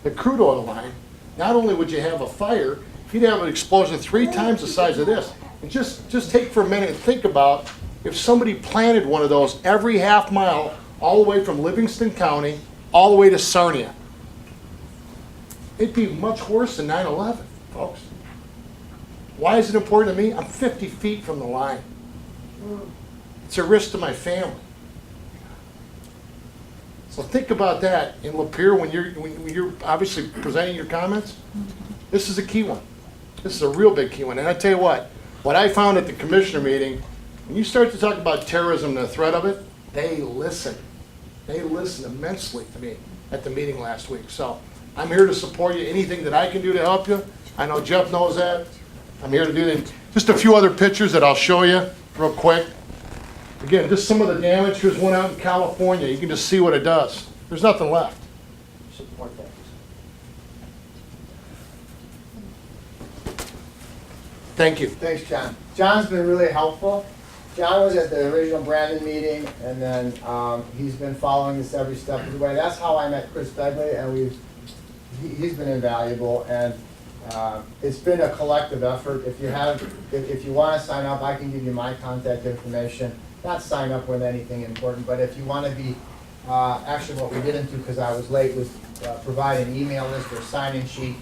the crude oil line, not only would you have a fire, you'd have an explosion 3 times the size of this. And just take for a minute and think about if somebody planted one of those every half mile all the way from Livingston County all the way to Sarnia. It'd be much worse than 9/11, folks. Why is it important to me? I'm 50 feet from the line. It's a risk to my family. So think about that in Lapeer when you're obviously presenting your comments. This is a key one. This is a real big key one. And I tell you what I found at the commissioner meeting, when you start to talk about terrorism and the threat of it, they listen. They listen immensely to me at the meeting last week. So I'm here to support you. Anything that I can do to help you. I know Jeff knows that. I'm here to do that. Just a few other pictures that I'll show you real quick. Again, just some of the damage. Here's one out in California. You can just see what it does. There's nothing left. Support that. Thank you. Thanks, John. John's been really helpful. John was at the original Brandon meeting, and then he's been following this every step of the way. That's how I met Chris Begley, and he's been invaluable. And it's been a collective effort. If you want to sign up, I can give you my contact information. Not sign up with anything important, but if you want to be, actually what we didn't do because I was late was provide an email list or sign-in sheet.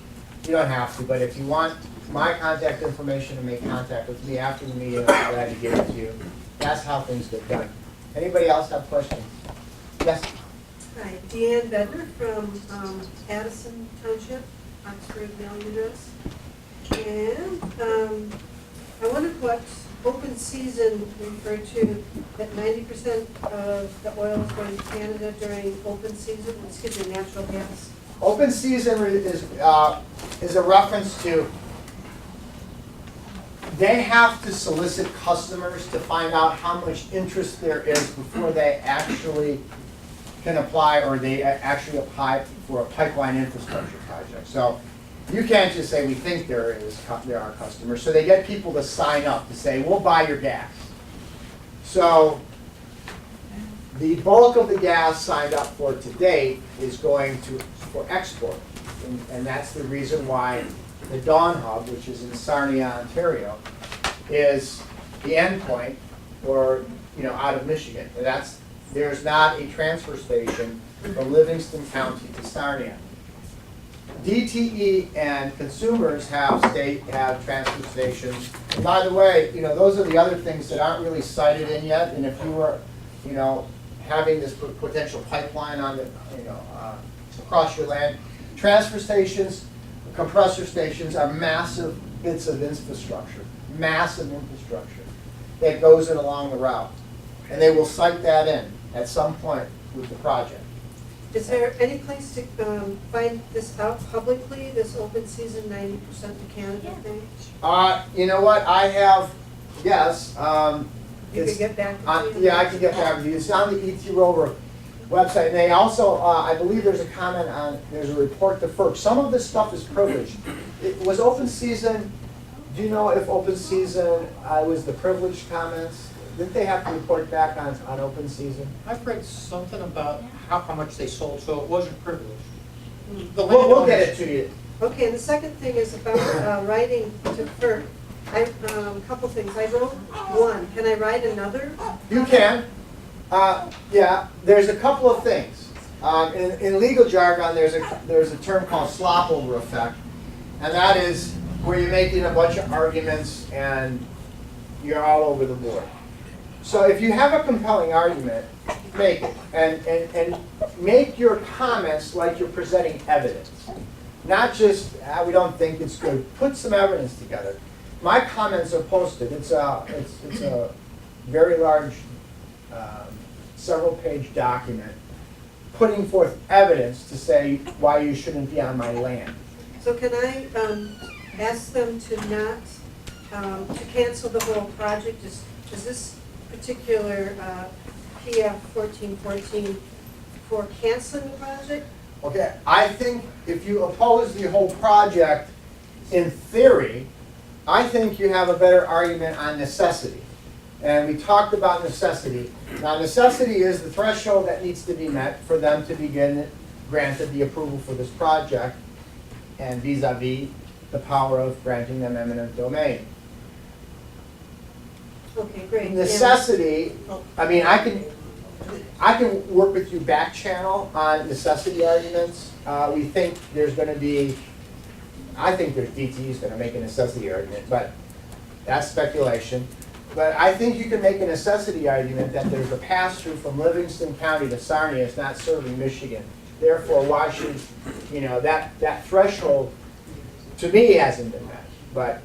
You don't have to, but if you want my contact information and make contact with me after the meeting, I'm glad to give it to you. That's how things get done. Anybody else have questions? Yes? Hi, Deanne Bedner from Addison Township, Oxford mailing address. And I wondered what open season referred to, that 90% of the oil is going to Canada during open season, excuse me, natural gas. Open season is a reference to they have to solicit customers to find out how much interest there is before they actually can apply, or they actually apply for a pipeline infrastructure project. So you can't just say, we think there are customers. So they get people to sign up to say, we'll buy your gas. So the bulk of the gas signed up for to date is going for export. And that's the reason why the Dawn Hub, which is in Sarnia, Ontario, is the endpoint, or out of Michigan. And there's not a transfer station from Livingston County to Sarnia. DTE and consumers have transfer stations. And by the way, those are the other things that aren't really cited in yet. And if you were, having this potential pipeline on the, across your land, transfer stations, compressor stations are massive bits of infrastructure, that goes in along the route. And they will cite that in at some point with the project. Is there any place to find this out publicly, this open season 90% to Canada thing? You know what, I have, yes. You could get back to me? Yeah, I can get back to you. It's on the ET Rover website. And they also, I believe there's a comment on, there's a report to FERC. Some of this stuff is privileged. It was open season. Do you know if open season was the privileged comments? Didn't they have to report back on open season? I've read something about how much they sold, so it wasn't privileged. We'll get it to you. Okay, and the second thing is about writing to FERC. A couple things. I wrote one. Can I write another? You can. Yeah, there's a couple of things. In legal jargon, there's a term called slop over effect, and that is where you're making a bunch of arguments and you're all over the board. So if you have a compelling argument, make it, and make your comments like you're presenting evidence, not just we don't think it's good. Put some evidence together. My comments are posted. It's a very large, several-page document putting forth evidence to say why you shouldn't be on my land. So can I ask them to not, to cancel the whole project? Is this particular PF 1414 for canceling the project? Okay, I think if you oppose the whole project, in theory, I think you have a better argument on necessity. And we talked about necessity. Now, necessity is the threshold that needs to be met for them to begin granted the approval for this project, and vis-a-vis the power of granting them eminent domain. Okay, great. Necessity, I mean, I can work with you back channel on necessity arguments. We think there's going to be, I think there's DTE is going to make a necessity argument, but that's speculation. But I think you can make a necessity argument that there's a pass-through from Livingston County to Sarnia is not serving Michigan. Therefore, why should, that threshold, to me, hasn't been met. But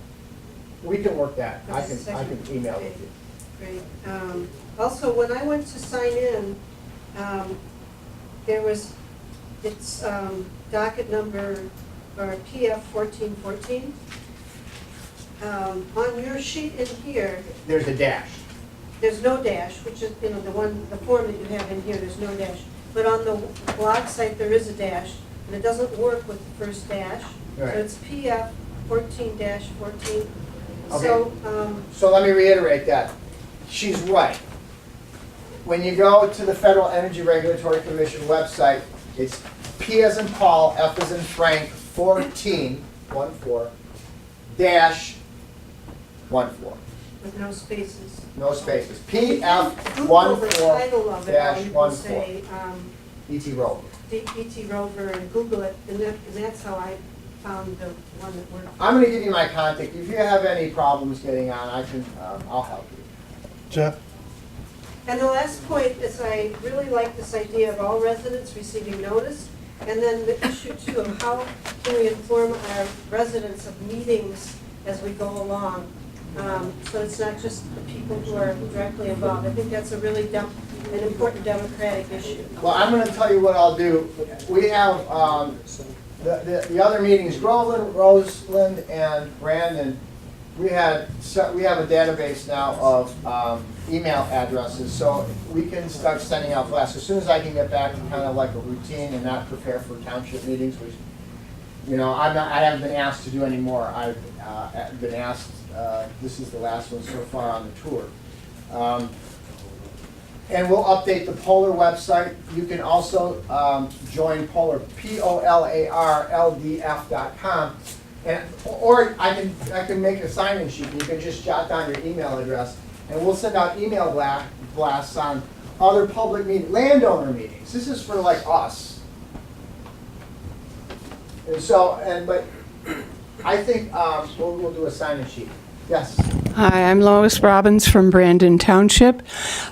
we can work that. I can email it to you. Great. Also, when I went to sign in, it's docket number, or PF 1414. On your sheet in here, There's a dash. there's no dash, which is, the form that you have in here, there's no dash. But on the blog site, there is a dash, and it doesn't work with the first dash. Right. So it's PF 14-14. Okay. So, So let me reiterate that. She's right. When you go to the Federal Energy Regulatory Commission website, it's P as in Paul, F as in Frank, 14, 1-4, dash 1-4. with no spaces. No spaces. PF Google the title of it, or dash you can 1-4. say ET Rover. ET Rover and Google it, and that's how I found the one that worked. I'm going to give you my contact. If you have any problems getting on, I'll help you. Jeff? And the last point is I really like this idea of all residents receiving notice, and then the issue too of how can we inform our residents of meetings as we go along. So it's not just the people who are directly involved. I think that's a really an important democratic issue. Well, I'm going to tell you what I'll do. We have the other meetings, Groveland, Roseland, and Brandon we have a database now of email addresses, so we can start sending out blasts. As soon as I can get back to kind of like a routine and not prepare for township meetings, which, I haven't been asked to do anymore. I've been asked, this is the last one so far on the tour. And we'll update the Polar website. You can also join Polar, POLARLDF.com. Or I can make a sign-in sheet. You can just jot down your email address, and we'll send out email blasts on other public meetings, landowner meetings. This is for like us. And so, but I think we'll do a sign-in sheet. Yes. Hi, I'm Lois Robbins from Brandon Township.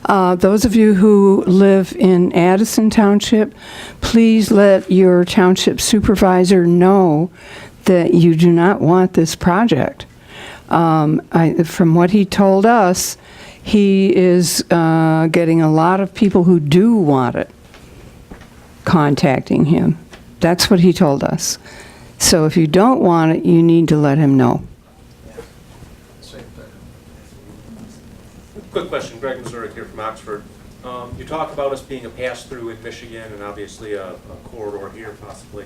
Those of you who live in Addison Township, please let your township supervisor know that you do not want this project. From what he told us, he is getting a lot of people who do want it contacting him. That's what he told us. So if you don't want it, you need to let him know. Quick question, Greg Mazurek here from Oxford. You talk about us being a pass-through in Michigan and obviously a corridor here possibly.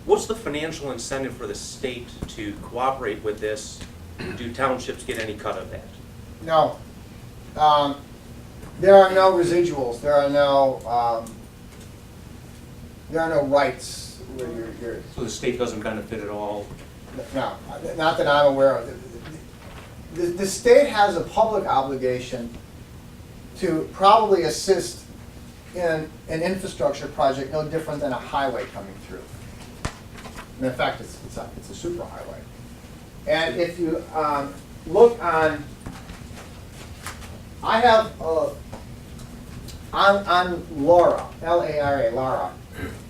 What's the financial incentive for the state to cooperate with this? Do townships get any cut of that? No. There are no residuals. There are no rights. Where So the state doesn't benefit at all? No, not that I'm aware of. The state has a public obligation to probably assist in an infrastructure project no different than a highway coming through. And in fact, it's a superhighway. And if you look on, I have on Laura, L-A-R-A, Laura.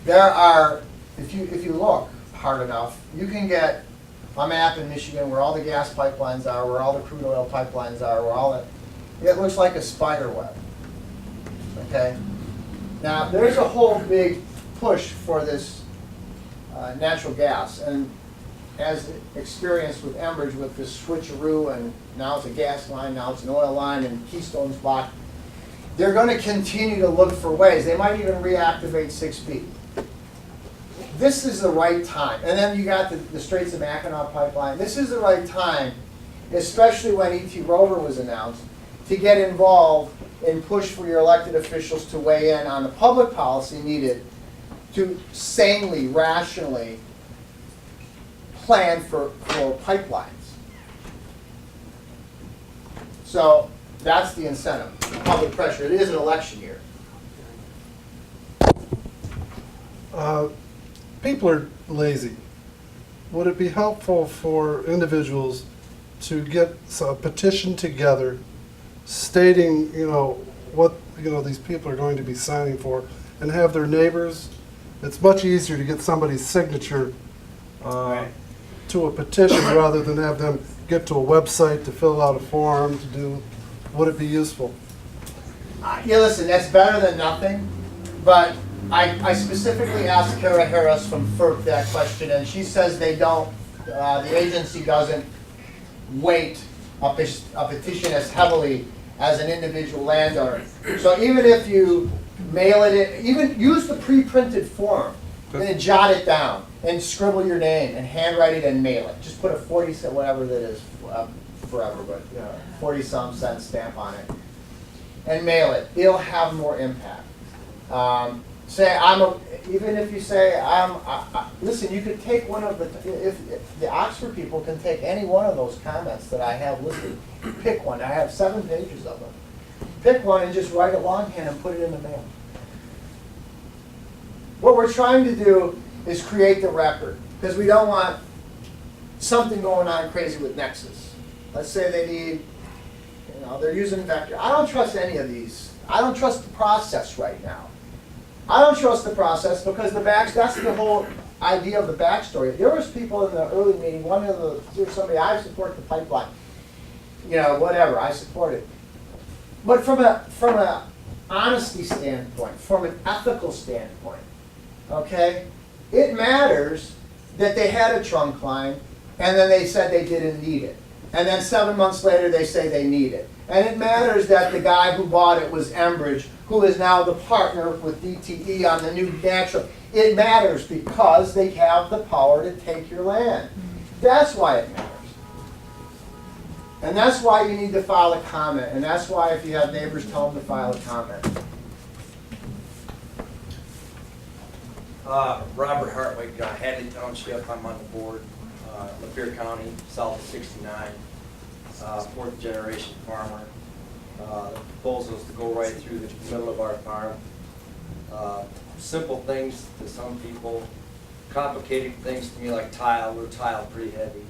There are, if you look hard enough, you can get a map in Michigan where all the gas pipelines are, where all the crude oil pipelines are, where all that. It looks like a spider web. Okay. Now there's a whole big push for this natural gas, and as experienced with Enbridge with this switcheroo, and now it's a gas line, now it's an oil line, and Keystone's blocked. They're going to continue to look for ways. They might even reactivate 6B. This is the right time. And then you got the Straits of Mackinac pipeline. This is the right time, especially when E.T. Rover was announced, to get involved and push for your elected officials to weigh in on the public policy needed to sanely, rationally plan for pipelines. So that's the incentive, public pressure. It is an election year. People are lazy. Would it be helpful for individuals to get a petition together stating, what, these people are going to be signing for, and have their neighbors? It's much easier to get somebody's signature to a petition rather than have them get to a website to fill out a form to do. Would it be useful? Yeah, listen, that's better than nothing, but I specifically asked Kara Harris from FERC that question, and she says they don't, the agency doesn't weight a petition as heavily as an individual landowner. So even if you mail it in, even use the pre-printed form, then jot it down and scribble your name and handwrite it and mail it. Just put a 40-cent, whatever that is, forever, but 40-some cent stamp on it, and mail it. It'll have more impact. Even if you say listen, you could take one of if the Oxford people can take any one of those comments that I have listed, pick one. I have 7 pages of them. Pick one and just write it longhand and put it in the mail. What we're trying to do is create the record, because we don't want something going on crazy with Nexus. Let's say they need, they're using Vector. I don't trust any of these. I don't trust the process right now. I don't trust the process because that's the whole idea of the backstory. There was people in the early meeting, there was somebody, I support the pipeline. Whatever, I support it. But from an honesty standpoint, from an ethical standpoint, okay, it matters that they had a trunk line and then they said they didn't need it. And then 7 months later, they say they need it. And it matters that the guy who bought it was Enbridge, who is now the partner with DTE on the new natural. It matters because they have the power to take your land. That's why it matters. And that's why you need to file a comment. And that's why if you have neighbors, tell them to file a comment. Robert Hartwig, Hadley Township, I'm on the board, Lapeer County, south of 69, fourth generation farmer. The proposal is to go right through the middle of our farm. Simple things to some people, complicated things to me like tile, we're tile pretty heavy.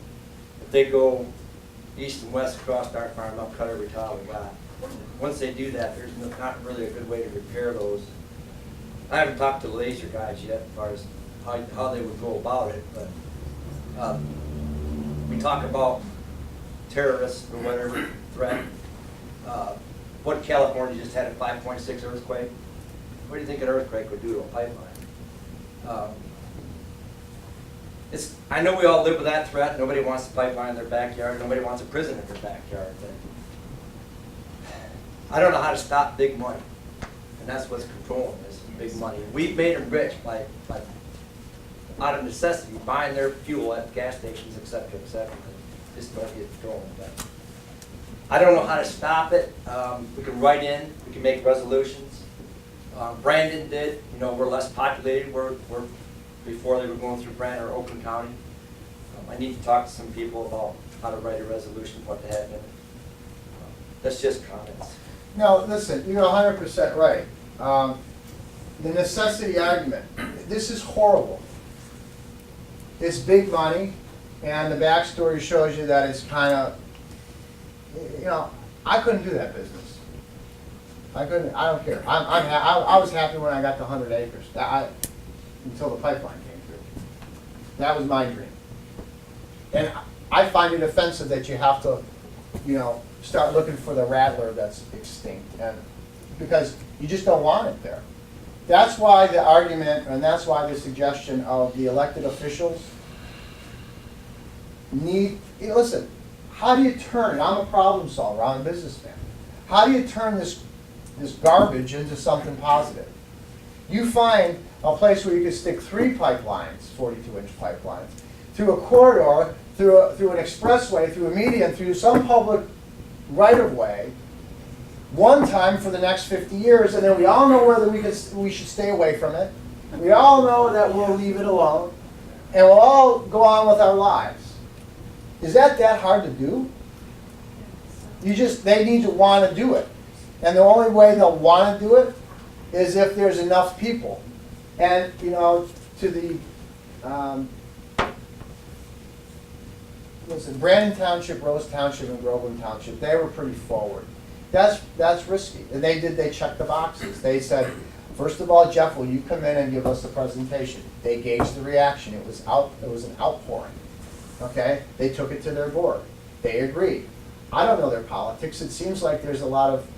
If they go east and west across our farm, I'll cut every tile we got. Once they do that, there's not really a good way to repair those. I haven't talked to the laser guys yet as far as how they would go about it, but we talk about terrorists or whatever threat. What California just had a 5.6 earthquake. What do you think an earthquake would do to a pipeline? I know we all live with that threat. Nobody wants a pipeline in their backyard. Nobody wants a prison in their backyard. But I don't know how to stop big money, and that's what's controlling this. Big money. We've made them rich by out of necessity, buying their fuel at gas stations, et cetera, et cetera. Just don't get control of that. I don't know how to stop it. We can write in, we can make resolutions. Brandon did, you know, we're less populated. We're before they were going through Brandon or Oakland County. I need to talk to some people about how to write a resolution, what to have in it. That's just comments. No, listen, you're 100% right. The necessity argument, this is horrible. It's big money, and the backstory shows you that it's kind of, you know, I couldn't do that business. I couldn't, I don't care. I was happy when I got the 100 acres, until the pipeline came through. That was my dream. And I find it offensive that you have to, you know, start looking for the rattler that's extinct, and because you just don't want it there. That's why the argument, and that's why the suggestion of the elected officials need, you know, listen, how do you turn it? I'm a problem solver, I'm a businessman. How do you turn this garbage into something positive? You find a place where you can stick 3 pipelines, 42-inch pipelines, through a corridor, through an expressway, through a median, through some public right-of-way, one time for the next 50 years, and then we all know whether we should stay away from it. We all know that we'll leave it alone, and we'll all go on with our lives. Is that hard to do? They need to want to do it. And the only way they'll want to do it is if there's enough people. And, you know, to the, listen, Brandon Township, Rose Township, and Groveland Township, they were pretty forward. That's risky. And they checked the boxes. They said, first of all, Jeff, will you come in and give us the presentation? They gauged the reaction. It was an outpouring. Okay? They took it to their board. They agreed. I don't know their politics. It seems like there's a lot of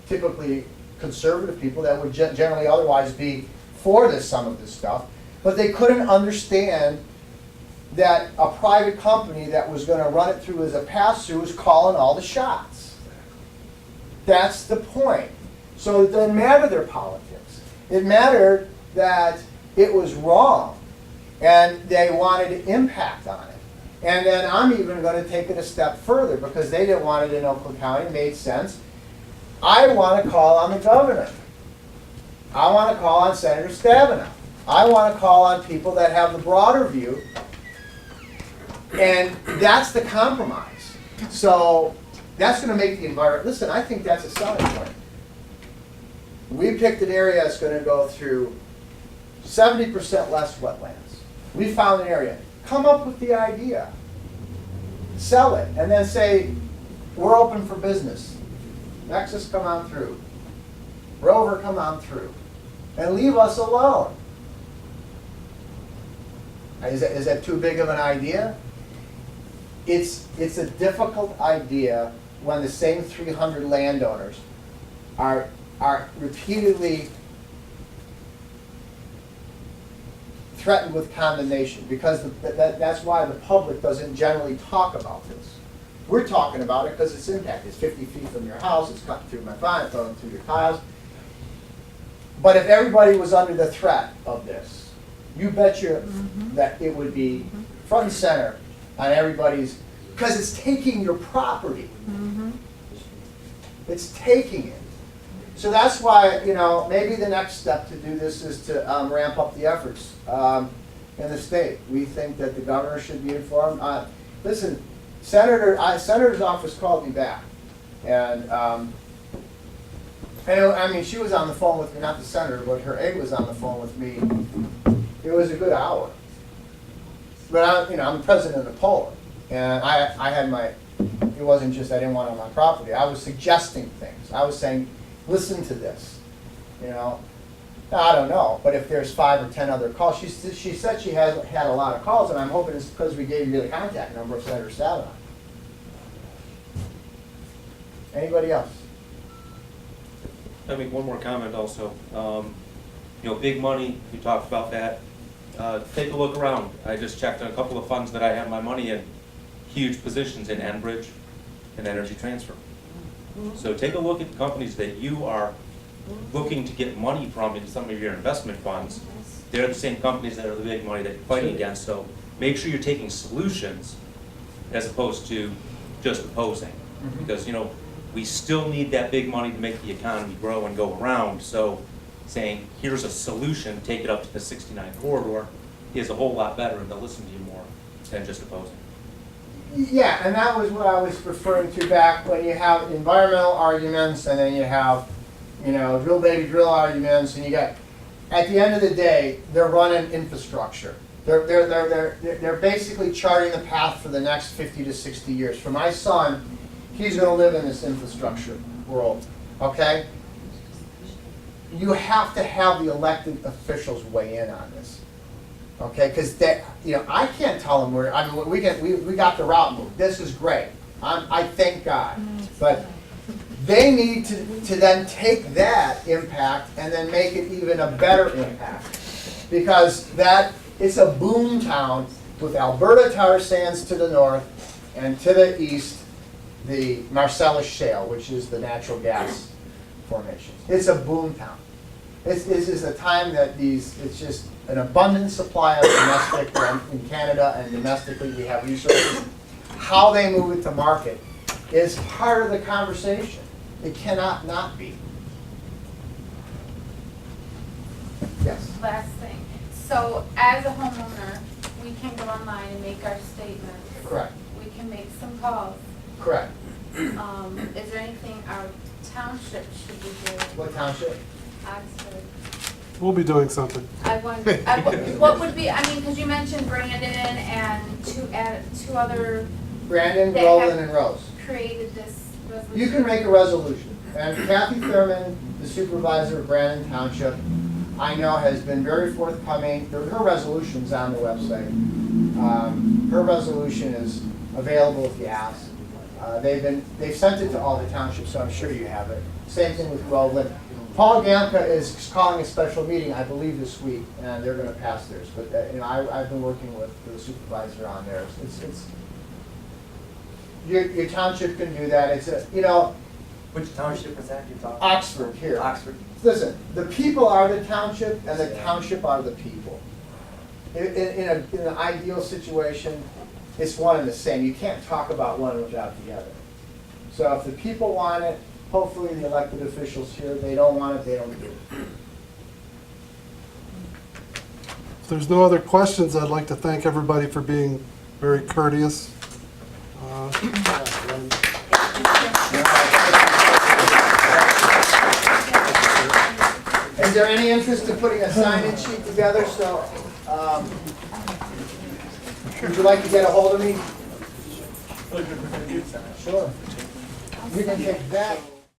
typically conservative people that would generally otherwise be for some of this stuff, but they couldn't understand that a private company that was going to run it through as a pass-through was calling all the shots. That's the point. So it doesn't matter their politics. It mattered that it was wrong, and they wanted impact on it. And then I'm even going to take it a step further because they didn't want it in Oakland County. It made sense. I want to call on the governor. I want to call on Senator Stabenow. I want to call on people that have the broader view. And that's the compromise. So that's going to make the environment, listen, I think that's a selling point. We picked an area that's going to go through 70% less wetlands. We found an area. Come up with the idea. Sell it. And then say, we're open for business. Nexus, come on through. Rover, come on through. And leave us alone. Is that too big of an idea? It's a difficult idea when the same 300 landowners are threatened with condemnation, because that's why the public doesn't generally talk about this. We're talking about it because it's impact. It's 50 feet from your house, it's cutting through my fence, it's going through your tiles. But if everybody was under the threat of this, you bet you that it would be front and center on everybody's, because it's taking your property. It's taking it. So that's why, you know, maybe the next step to do this is to ramp up the efforts in the state. We think that the governor should be informed. Listen, Senator's office called me back, and I mean, she was on the phone with me, not the senator, but her aide was on the phone with me. It was a good hour. But I'm the president of Poland, and I had my. It wasn't just I didn't want it on my property. I was suggesting things. I was saying, listen to this. You know, now, I don't know, but if there's 5 or 10 other calls, she said she has had a lot of calls, and I'm hoping it's because we gave you the contact number of Senator Stabenow. Anybody else? I make one more comment also. You know, big money, you talked about that. Take a look around. I just checked on a couple of funds that I have my money in. Huge positions in Enbridge and Energy Transfer. So take a look at the companies that you are looking to get money from in some of your investment funds. They're the same companies that are the big money that you're fighting against. So make sure you're taking solutions as opposed to just opposing. Because, you know, we still need that big money to make the economy grow and go around. So saying, here's a solution, take it up to the 69 corridor, is a whole lot better, and they'll listen to you more than just opposing. Yeah, and that was what I was referring to back when you have environmental arguments, and then you have, you know, drill baby drill arguments, and you got, at the end of the day, they're running infrastructure. They're basically charting the path for the next 50 to 60 years. For my son, he's going to live in this infrastructure world, okay? You have to have the elected officials weigh in on this, okay? Because you know, I can't tell them where. I mean, we got the route moved. This is great. I thank God, but they need to then take that impact and then make it even a better impact, because it's a boom town with Alberta tar sands to the north, and to the east, the Marcellus Shale, which is the natural gas formation. It's a boom town. This is a time that it's just an abundant supply of domestic in Canada, and domestically we have resources. How they move it to market is part of the conversation. It cannot not be. Yes? Last thing. So as a homeowner, we can go online and make our statements. Correct. We can make some calls. Correct. Is there anything our township should be doing? What township? Oxford. We'll be doing something. What would be, I mean, because you mentioned Brandon and two other Brandon, that Groveland, have and Rose. created this resolution. You can make a resolution. And Kathy Thurman, the supervisor of Brandon Township, I know has been very forthcoming. Her resolution's on the website. Her resolution is available if you ask. They've sent it to all the townships, so I'm sure you have it. Same thing with Groveland. Paul Gamka is calling a special meeting, I believe, this week, and they're going to pass theirs. But you know, I've been working with the supervisor on theirs. Your township can do that. It's a, you know. Which township is that you're talking about? Oxford here. Oxford. Listen, the people are the township, and the township are the people. In an ideal situation, it's one and the same. You can't talk about one without the other. So if the people want it, hopefully the elected officials here, they don't want it, they don't do it. If there's no other questions, I'd like to thank everybody for being very courteous. Is there any interest in putting a sign-in sheet together? So, would you like to get a hold of me? Sure. You can take that.